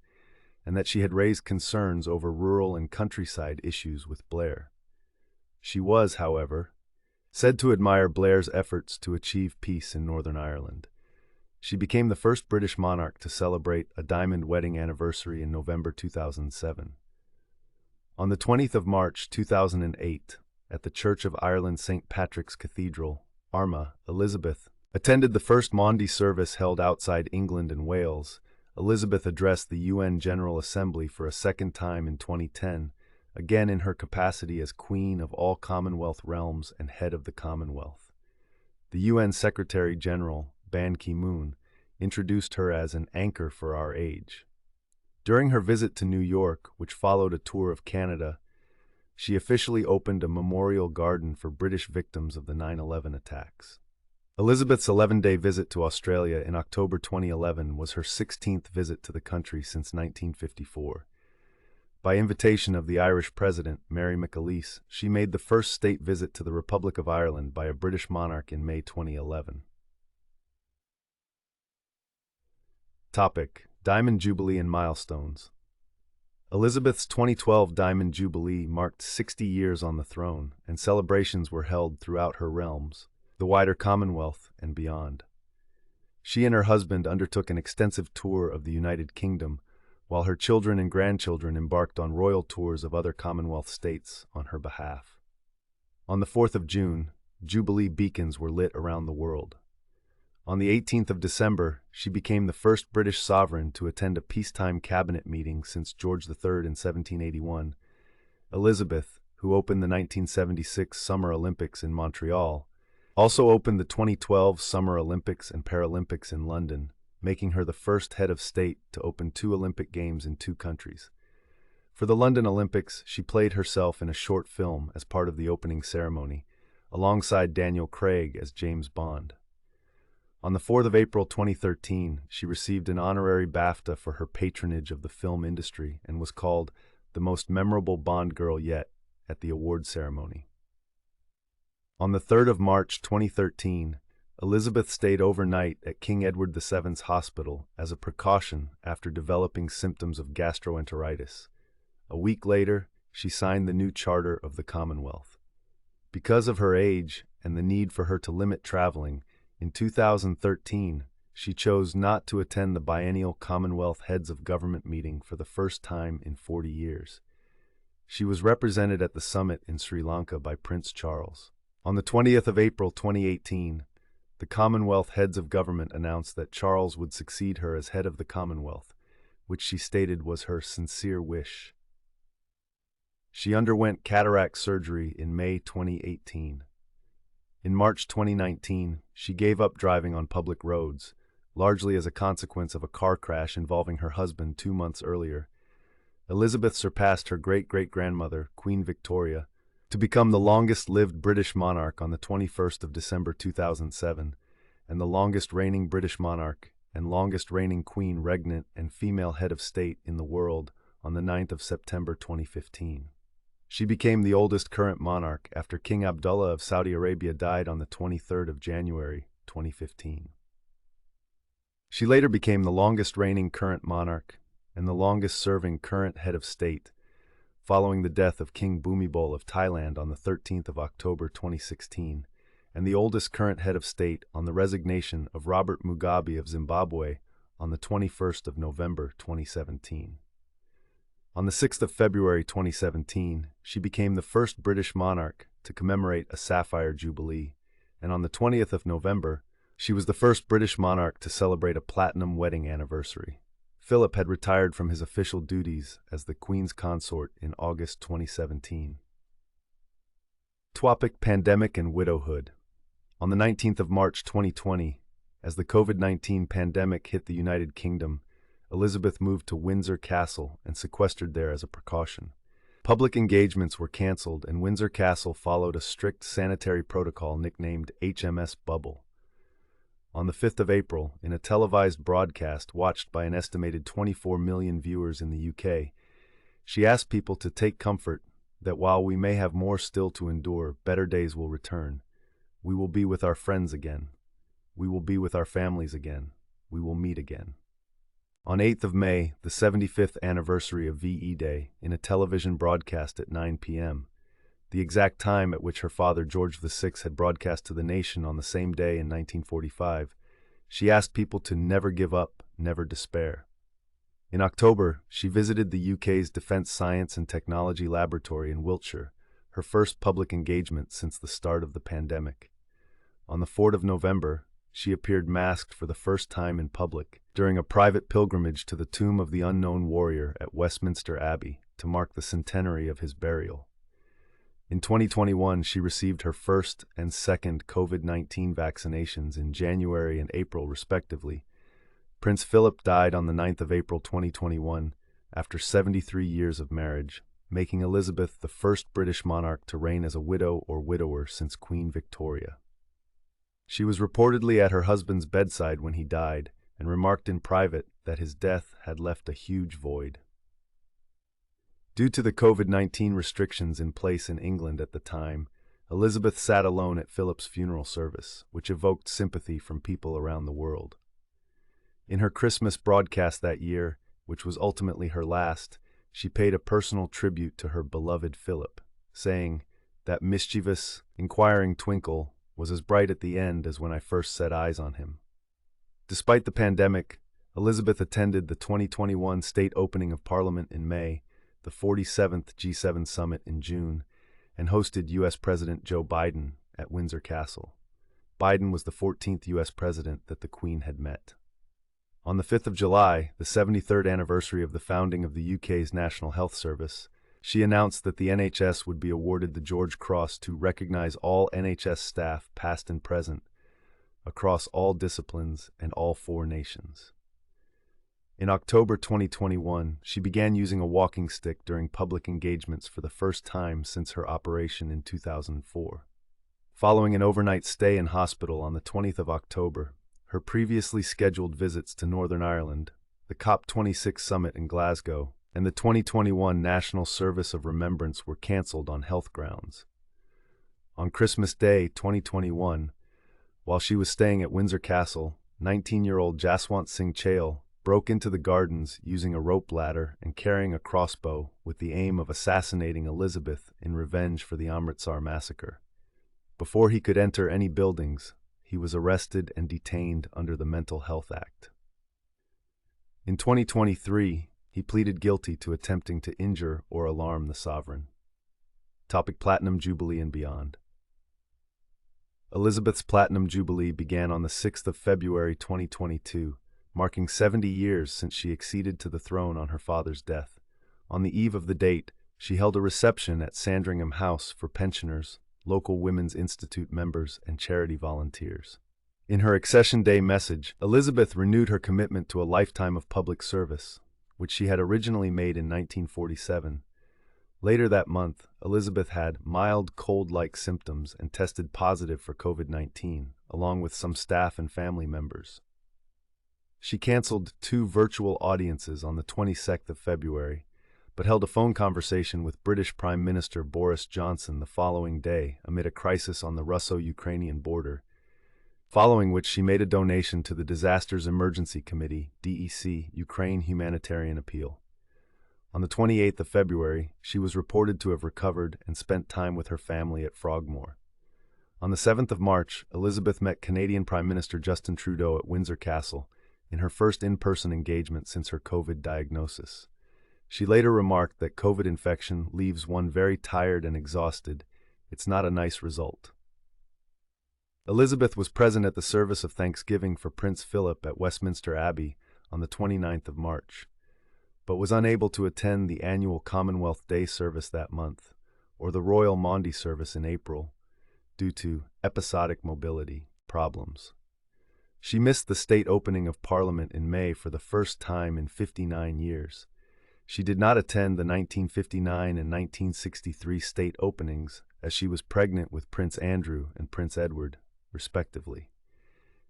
and that she had raised concerns over rural and countryside issues with Blair. She was, however, said to admire Blair's efforts to achieve peace in Northern Ireland. She became the first British monarch to celebrate a diamond wedding anniversary in November 2007. On the 20th of March 2008, at the Church of Ireland St. Patrick's Cathedral, Armagh, Elizabeth attended the first Maundy service held outside England and Wales. Elizabeth addressed the UN General Assembly for a second time in 2010, again in her capacity as Queen of all Commonwealth realms and head of the Commonwealth. The UN Secretary-General, Ban Ki-moon, introduced her as an anchor for our age. During her visit to New York, which followed a tour of Canada, she officially opened a memorial garden for British victims of the 9/11 attacks. Elizabeth's 11-day visit to Australia in October 2011 was her 16th visit to the country since 1954. By invitation of the Irish President, Mary McAleese, she made the first state visit to the Republic of Ireland by a British monarch in May 2011. Topic: Diamond Jubilee and Milestones. Elizabeth's 2012 Diamond Jubilee marked 60 years on the throne, and celebrations were held throughout her realms, the wider Commonwealth, and beyond. She and her husband undertook an extensive tour of the United Kingdom, while her children and grandchildren embarked on royal tours of other Commonwealth states on her behalf. On the 4th of June, Jubilee beacons were lit around the world. On the 18th of December, she became the first British sovereign to attend a peacetime cabinet meeting since George III in 1781. Elizabeth, who opened the 1976 Summer Olympics in Montreal, also opened the 2012 Summer Olympics and Paralympics in London, making her the first head of state to open 2 Olympic Games in 2 countries. For the London Olympics, she played herself in a short film as part of the opening ceremony, alongside Daniel Craig as James Bond. On the 4th of April 2013, she received an honorary BAFTA for her patronage of the film industry and was called the most memorable Bond girl yet at the award ceremony. On the 3rd of March 2013, Elizabeth stayed overnight at King Edward VII's hospital as a precaution after developing symptoms of gastroenteritis. A week later, she signed the new Charter of the Commonwealth. Because of her age and the need for her to limit traveling, in 2013, she chose not to attend the biennial Commonwealth Heads of Government meeting for the first time in 40 years. She was represented at the summit in Sri Lanka by Prince Charles. On the 20th of April 2018, the Commonwealth Heads of Government announced that Charles would succeed her as head of the Commonwealth, which she stated was her sincere wish. She underwent cataract surgery in May 2018. In March 2019, she gave up driving on public roads, largely as a consequence of a car crash involving her husband 2 months earlier. Elizabeth surpassed her great-great-grandmother, Queen Victoria, to become the longest-lived British monarch on the 21st of December 2007, and the longest-reigning British monarch and longest-reigning queen regnant and female head of state in the world on the 9th of September 2015. She became the oldest current monarch after King Abdullah of Saudi Arabia died on the 23rd of January 2015. She later became the longest-reigning current monarch and the longest-serving current head of state, following the death of King Bhumibol of Thailand on the 13th of October 2016, and the oldest current head of state on the resignation of Robert Mugabe of Zimbabwe on the 21st of November 2017. On the 6th of February 2017, she became the first British monarch to commemorate a Sapphire Jubilee, and on the 20th of November, she was the first British monarch to celebrate a platinum wedding anniversary. Philip had retired from his official duties as the Queen's consort in August 2017. Topic: Pandemic and Widowhood. On the 19th of March 2020, as the COVID-19 pandemic hit the United Kingdom, Elizabeth moved to Windsor Castle and sequestered there as a precaution. Public engagements were cancelled, and Windsor Castle followed a strict sanitary protocol nicknamed HMS Bubble. On the 5th of April, in a televised broadcast watched by an estimated 24 million viewers in the UK, she asked people to take comfort that while we may have more still to endure, better days will return. We will be with our friends again. We will be with our families again. We will meet again. On 8th of May, the 75th anniversary of VE Day, in a television broadcast at 9 p.m., the exact time at which her father George VI had broadcast to the nation on the same day in 1945, she asked people to never give up, never despair. In October, she visited the UK's Defence Science and Technology Laboratory in Wiltshire, her first public engagement since the start of the pandemic. On the 4th of November, she appeared masked for the first time in public during a private pilgrimage to the tomb of the unknown warrior at Westminster Abbey to mark the centenary of his burial. In 2021, she received her first and second COVID-19 vaccinations in January and April, respectively. Prince Philip died on the 9th of April 2021 after 73 years of marriage, making Elizabeth the first British monarch to reign as a widow or widower since Queen Victoria. She was reportedly at her husband's bedside when he died and remarked in private that his death had left a huge void. Due to the COVID-19 restrictions in place in England at the time, Elizabeth sat alone at Philip's funeral service, which evoked sympathy from people around the world. In her Christmas broadcast that year, which was ultimately her last, she paid a personal tribute to her beloved Philip, saying, "That mischievous, inquiring twinkle was as bright at the end as when I first set eyes on him." Despite the pandemic, Elizabeth attended the 2021 state opening of Parliament in May, the 47th G7 summit in June, and hosted U.S. President Joe Biden at Windsor Castle. Biden was the 14th U.S. president that the Queen had met. On the 5th of July, the 73rd anniversary of the founding of the UK's National Health Service, she announced that the NHS would be awarded the George Cross to recognize all NHS staff, past and present, across all disciplines and all 4 nations. In October 2021, she began using a walking stick during public engagements for the first time since her operation in 2004. Following an overnight stay in hospital on the 20th of October, her previously scheduled visits to Northern Ireland, the COP26 summit in Glasgow, and the 2021 National Service of Remembrance were cancelled on health grounds. On Christmas Day 2021, while she was staying at Windsor Castle, 19-year-old Jaswant Singh Chahal broke into the gardens using a rope ladder and carrying a crossbow with the aim of assassinating Elizabeth in revenge for the Amritsar massacre. Before he could enter any buildings, he was arrested and detained under the Mental Health Act. In 2023, he pleaded guilty to attempting to injure or alarm the sovereign. Topic: Platinum Jubilee and beyond. Elizabeth's Platinum Jubilee began on the 6th of February 2022, marking 70 years since she acceded to the throne on her father's death. On the eve of the date, she held a reception at Sandringham House for pensioners, local Women's Institute members, and charity volunteers. In her Accession Day message, Elizabeth renewed her commitment to a lifetime of public service, which she had originally made in 1947. Later that month, Elizabeth had mild cold-like symptoms and tested positive for COVID-19, along with some staff and family members. She canceled 2 virtual audiences on the 22nd of February, but held a phone conversation with British Prime Minister Boris Johnson the following day amid a crisis on the Russo-Ukrainian border, following which she made a donation to the Disasters Emergency Committee, DEC, Ukraine Humanitarian Appeal. On the 28th of February, she was reported to have recovered and spent time with her family at Frogmore. On the 7th of March, Elizabeth met Canadian Prime Minister Justin Trudeau at Windsor Castle in her first in-person engagement since her COVID diagnosis. She later remarked that COVID infection leaves one very tired and exhausted. It's not a nice result. Elizabeth was present at the service of Thanksgiving for Prince Philip at Westminster Abbey on the 29th of March, but was unable to attend the annual Commonwealth Day service that month, or the Royal Maundy service in April, due to episodic mobility problems. She missed the state opening of Parliament in May for the first time in 59 years. She did not attend the 1959 and 1963 state openings as she was pregnant with Prince Andrew and Prince Edward, respectively.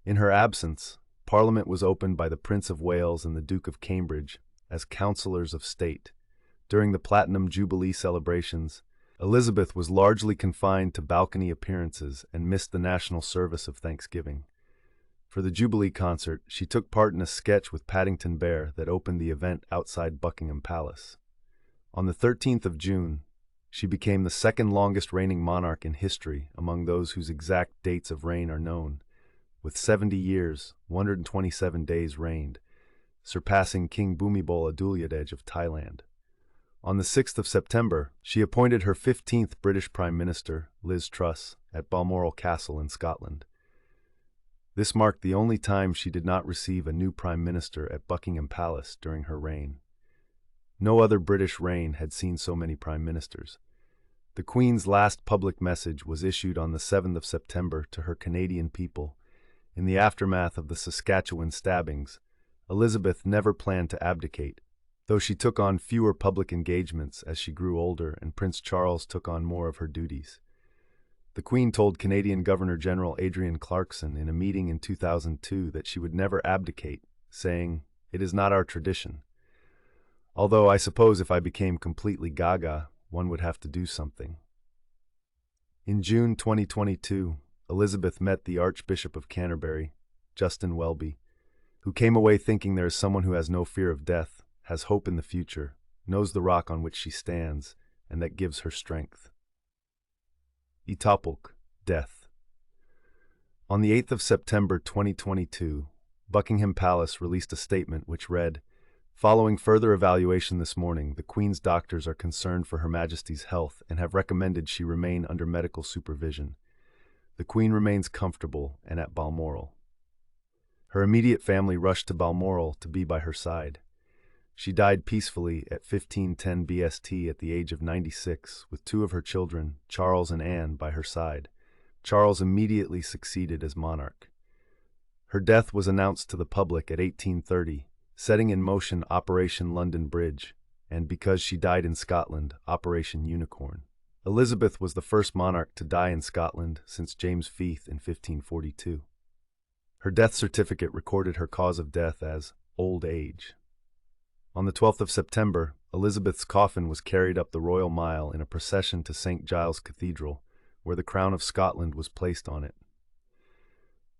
In her absence, Parliament was opened by the Prince of Wales and the Duke of Cambridge as councillors of state. During the Platinum Jubilee celebrations, Elizabeth was largely confined to balcony appearances and missed the national service of Thanksgiving. For the Jubilee concert, she took part in a sketch with Paddington Bear that opened the event outside Buckingham Palace. On the 13th of June, she became the second longest reigning monarch in history among those whose exact dates of reign are known, with 70 years, 127 days reigned, surpassing King Bhumibol Adulyadej of Thailand. On the 6th of September, she appointed her 15th British Prime Minister, Liz Truss, at Balmoral Castle in Scotland. This marked the only time she did not receive a new Prime Minister at Buckingham Palace during her reign. No other British reign had seen so many Prime Ministers. The Queen's last public message was issued on the 7th of September to her Canadian people. In the aftermath of the Saskatchewan stabbings, Elizabeth never planned to abdicate, though she took on fewer public engagements as she grew older and Prince Charles took on more of her duties. The Queen told Canadian Governor-General Adrienne Clarkson in a meeting in 2002 that she would never abdicate, saying, "It is not our tradition. Although I suppose if I became completely gaga, one would have to do something." In June 2022, Elizabeth met the Archbishop of Canterbury, Justin Welby, who came away thinking there is someone who has no fear of death, has hope in the future, knows the rock on which she stands, and that gives her strength. Itapulk, death. On the 8th of September 2022, Buckingham Palace released a statement which read, "Following further evaluation this morning, the Queen's doctors are concerned for Her Majesty's health and have recommended she remain under medical supervision. The Queen remains comfortable and at Balmoral." Her immediate family rushed to Balmoral to be by her side. She died peacefully at 15:10 BST at the age of 96, with two of her children, Charles and Anne, by her side. Charles immediately succeeded as monarch. Her death was announced to the public at 1830, setting in motion Operation London Bridge, and because she died in Scotland, Operation Unicorn. Elizabeth was the first monarch to die in Scotland since James V in 1542. Her death certificate recorded her cause of death as old age. On the 12th of September, Elizabeth's coffin was carried up the Royal Mile in a procession to St. Giles Cathedral, where the crown of Scotland was placed on it.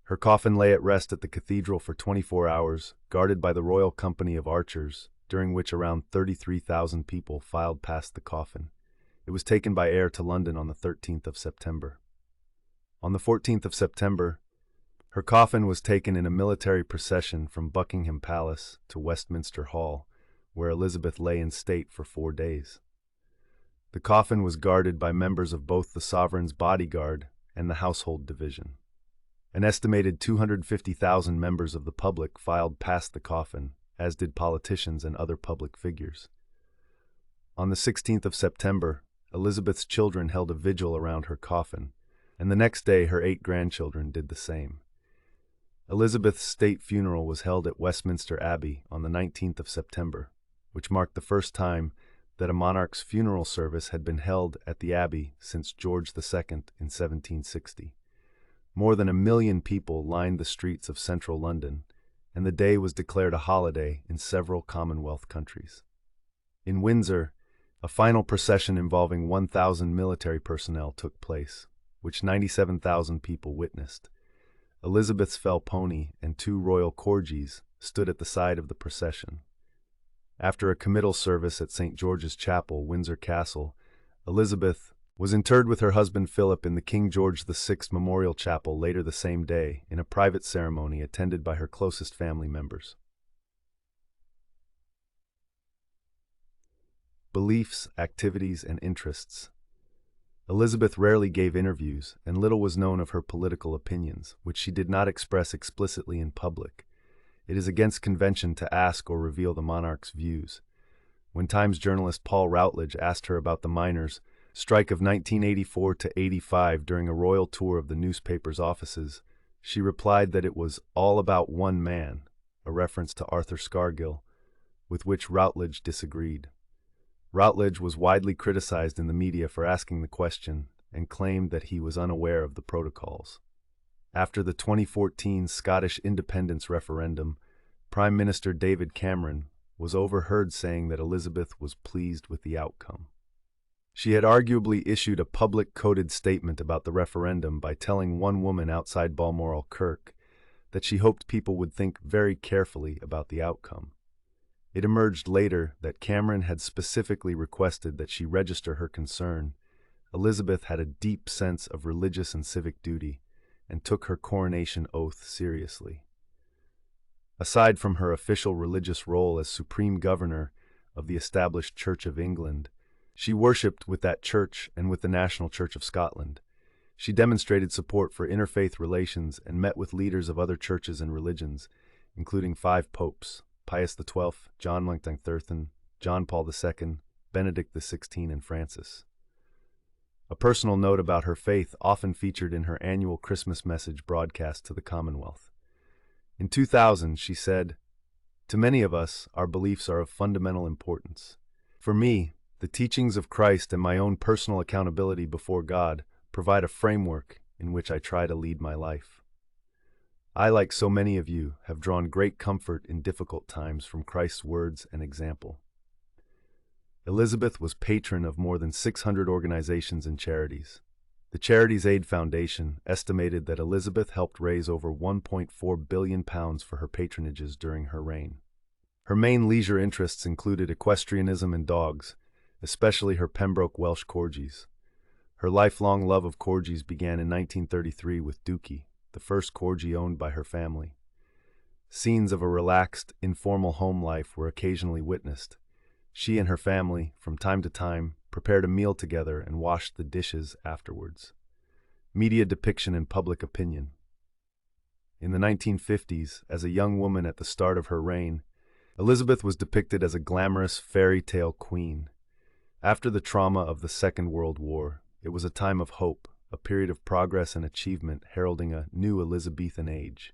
Her coffin lay at rest at the cathedral for 24 hours, guarded by the Royal Company of Archers, during which around 33,000 people filed past the coffin. It was taken by air to London on the 13th of September. On the 14th of September, her coffin was taken in a military procession from Buckingham Palace to Westminster Hall, where Elizabeth lay in state for 4 days. The coffin was guarded by members of both the sovereign's bodyguard and the household division. An estimated 250,000 members of the public filed past the coffin, as did politicians and other public figures. On the 16th of September, Elizabeth's children held a vigil around her coffin, and the next day her 8 grandchildren did the same. Elizabeth's state funeral was held at Westminster Abbey on the 19th of September, which marked the first time that a monarch's funeral service had been held at the Abbey since George II in 1760. More than 1 million people lined the streets of central London, and the day was declared a holiday in several Commonwealth countries. In Windsor, a final procession involving 1,000 military personnel took place, which 97,000 people witnessed. Elizabeth's fell pony and 2 royal corgis stood at the side of the procession. After a committal service at St. George's Chapel, Windsor Castle, Elizabeth was interred with her husband Philip in the King George VI Memorial Chapel later the same day in a private ceremony attended by her closest family members. Beliefs, activities, and interests. Elizabeth rarely gave interviews, and little was known of her political opinions, which she did not express explicitly in public. It is against convention to ask or reveal the monarch's views. When Times journalist Paul Routledge asked her about the miners' strike of 1984 to 85 during a royal tour of the newspaper's offices, she replied that it was all about one man, a reference to Arthur Scargill, with which Routledge disagreed. Routledge was widely criticized in the media for asking the question and claimed that he was unaware of the protocols. After the 2014 Scottish independence referendum, Prime Minister David Cameron was overheard saying that Elizabeth was pleased with the outcome. She had arguably issued a public coded statement about the referendum by telling one woman outside Balmoral Kirk that she hoped people would think very carefully about the outcome. It emerged later that Cameron had specifically requested that she register her concern. Elizabeth had a deep sense of religious and civic duty and took her coronation oath seriously. Aside from her official religious role as Supreme Governor of the established Church of England, she worshipped with that church and with the National Church of Scotland. She demonstrated support for interfaith relations and met with leaders of other churches and religions, including 5 popes, Pius XII, John Melanchthon, John Paul II, Benedict XVI, and Francis. A personal note about her faith often featured in her annual Christmas message broadcast to the Commonwealth. In 2000, she said, "To many of us, our beliefs are of fundamental importance. For me, the teachings of Christ and my own personal accountability before God provide a framework in which I try to lead my life. I, like so many of you, have drawn great comfort in difficult times from Christ's words and example." Elizabeth was patron of more than 600 organizations and charities. The Charities Aid Foundation estimated that Elizabeth helped raise over £1.4 billion for her patronages during her reign. Her main leisure interests included equestrianism and dogs, especially her Pembroke Welsh corgis. Her lifelong love of corgis began in 1933 with Dookie, the first corgi owned by her family. Scenes of a relaxed, informal home life were occasionally witnessed. She and her family, from time to time, prepared a meal together and washed the dishes afterwards. Media depiction and public opinion. In the 1950s, as a young woman at the start of her reign, Elizabeth was depicted as a glamorous fairy tale queen. After the trauma of the Second World War, it was a time of hope, a period of progress and achievement heralding a new Elizabethan age.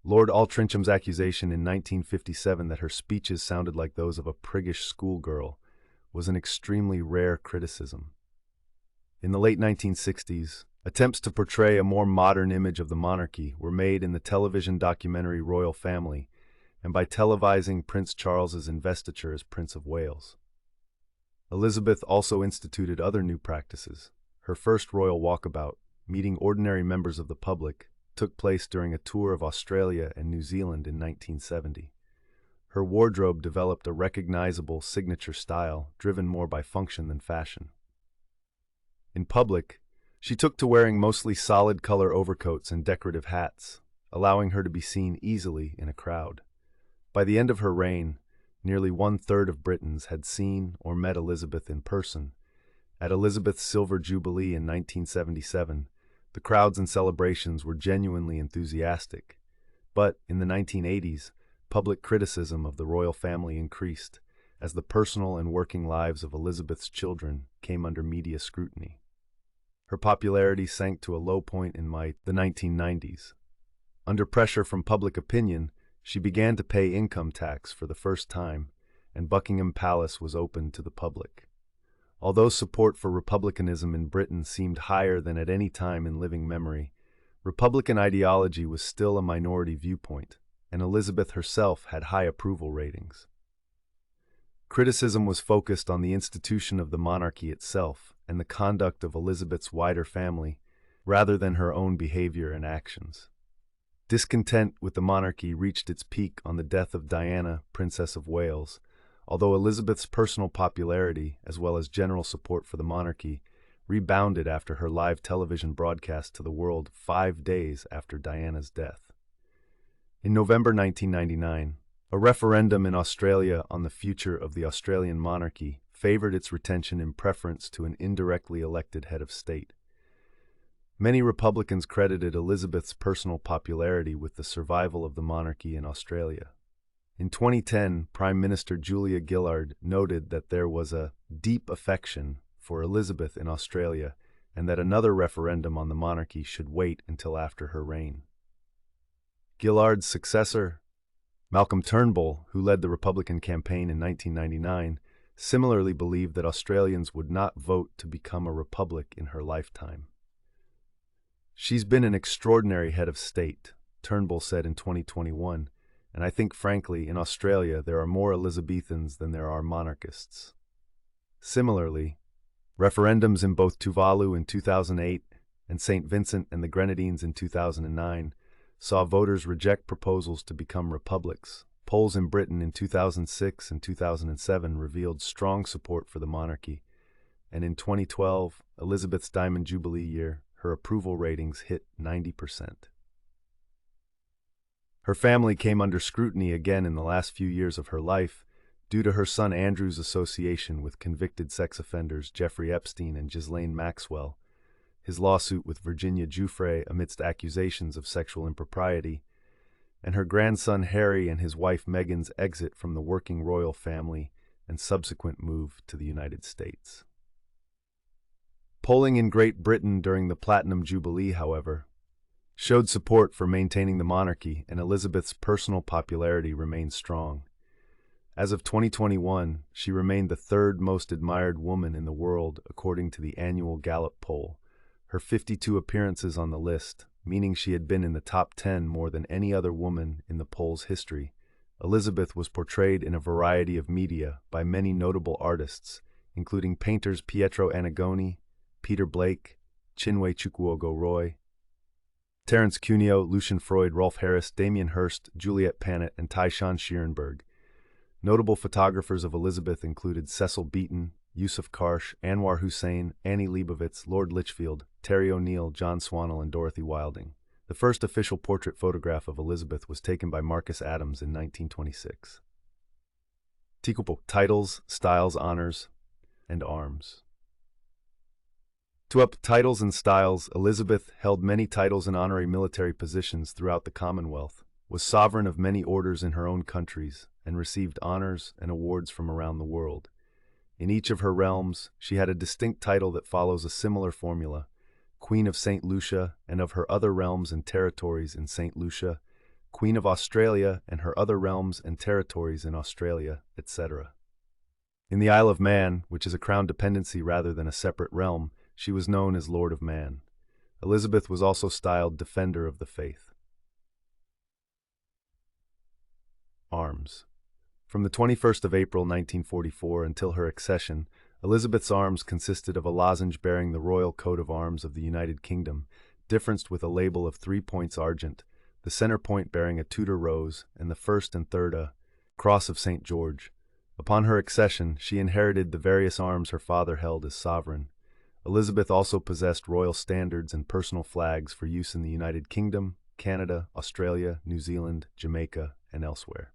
Lord Altrinchem's accusation in 1957 that her speeches sounded like those of a priggish schoolgirl was an extremely rare criticism. In the late 1960s, attempts to portray a more modern image of the monarchy were made in the television documentary Royal Family and by televising Prince Charles's investiture as Prince of Wales. Elizabeth also instituted other new practices. Her first royal walkabout, meeting ordinary members of the public, took place during a tour of Australia and New Zealand in 1970. Her wardrobe developed a recognizable signature style, driven more by function than fashion. In public, she took to wearing mostly solid-color overcoats and decorative hats, allowing her to be seen easily in a crowd. By the end of her reign, nearly one-third of Britons had seen or met Elizabeth in person. At Elizabeth's Silver Jubilee in 1977, the crowds and celebrations were genuinely enthusiastic. But in the 1980s, public criticism of the royal family increased as the personal and working lives of Elizabeth's children came under media scrutiny. Her popularity sank to a low point in the 1990s. Under pressure from public opinion, she began to pay income tax for the first time, and Buckingham Palace was opened to the public. Although support for republicanism in Britain seemed higher than at any time in living memory, Republican ideology was still a minority viewpoint, and Elizabeth herself had high approval ratings. Criticism was focused on the institution of the monarchy itself and the conduct of Elizabeth's wider family, rather than her own behavior and actions. Discontent with the monarchy reached its peak on the death of Diana, Princess of Wales, although Elizabeth's personal popularity, as well as general support for the monarchy, rebounded after her live television broadcast to the world 5 days after Diana's death. In November 1999, a referendum in Australia on the future of the Australian monarchy favored its retention in preference to an indirectly elected head of state. Many Republicans credited Elizabeth's personal popularity with the survival of the monarchy in Australia. In 2010, Prime Minister Julia Gillard noted that there was a deep affection for Elizabeth in Australia and that another referendum on the monarchy should wait until after her reign. Gillard's successor, Malcolm Turnbull, who led the Republican campaign in 1999, similarly believed that Australians would not vote to become a republic in her lifetime. "She's been an extraordinary head of state," Turnbull said in 2021, "and I think, frankly, in Australia there are more Elizabethans than there are monarchists." Similarly, referendums in both Tuvalu in 2008 and St. Vincent and the Grenadines in 2009 saw voters reject proposals to become republics. Polls in Britain in 2006 and 2007 revealed strong support for the monarchy, and in 2012, Elizabeth's Diamond Jubilee year, her approval ratings hit 90%. Her family came under scrutiny again in the last few years of her life due to her son Andrew's association with convicted sex offenders Jeffrey Epstein and Ghislaine Maxwell, his lawsuit with Virginia Giuffre amidst accusations of sexual impropriety, and her grandson Harry and his wife Meghan's exit from the working royal family and subsequent move to the United States. Polling in Great Britain during the Platinum Jubilee, however, showed support for maintaining the monarchy, and Elizabeth's personal popularity remained strong. As of 2021, she remained the third most admired woman in the world according to the annual Gallup poll, her 52 appearances on the list, meaning she had been in the top 10 more than any other woman in the poll's history. Elizabeth was portrayed in a variety of media by many notable artists, including painters Pietro Annigoni, Peter Blake, Chinwe Chukwuogo Roy, Terence Cuneo, Lucian Freud, Rolf Harris, Damien Hirst, Juliet Panet, and Tyshawn Schierenberg. Notable photographers of Elizabeth included Cecil Beaton, Yusuf Karsh, Anwar Hussein, Annie Leibovitz, Lord Lichfield, Terry O'Neill, John Swannell, and Dorothy Wilding. The first official portrait photograph of Elizabeth was taken by Marcus Adams in 1926. Titles, styles, honors, and arms. To up titles and styles, Elizabeth held many titles and honorary military positions throughout the Commonwealth, was sovereign of many orders in her own countries, and received honors and awards from around the world. In each of her realms, she had a distinct title that follows a similar formula: Queen of St. Lucia and of her other realms and territories in St. Lucia, Queen of Australia and her other realms and territories in Australia, etc. In the Isle of Man, which is a crown dependency rather than a separate realm, she was known as Lord of Man. Elizabeth was also styled Defender of the Faith. Arms. From the 21st of April 1944 until her accession, Elizabeth's arms consisted of a lozenge bearing the royal coat of arms of the United Kingdom, differenced with a label of 3 points argent, the center point bearing a Tudor rose, and the first and third a cross of St. George. Upon her accession, she inherited the various arms her father held as sovereign. Elizabeth also possessed royal standards and personal flags for use in the United Kingdom, Canada, Australia, New Zealand, Jamaica, and elsewhere.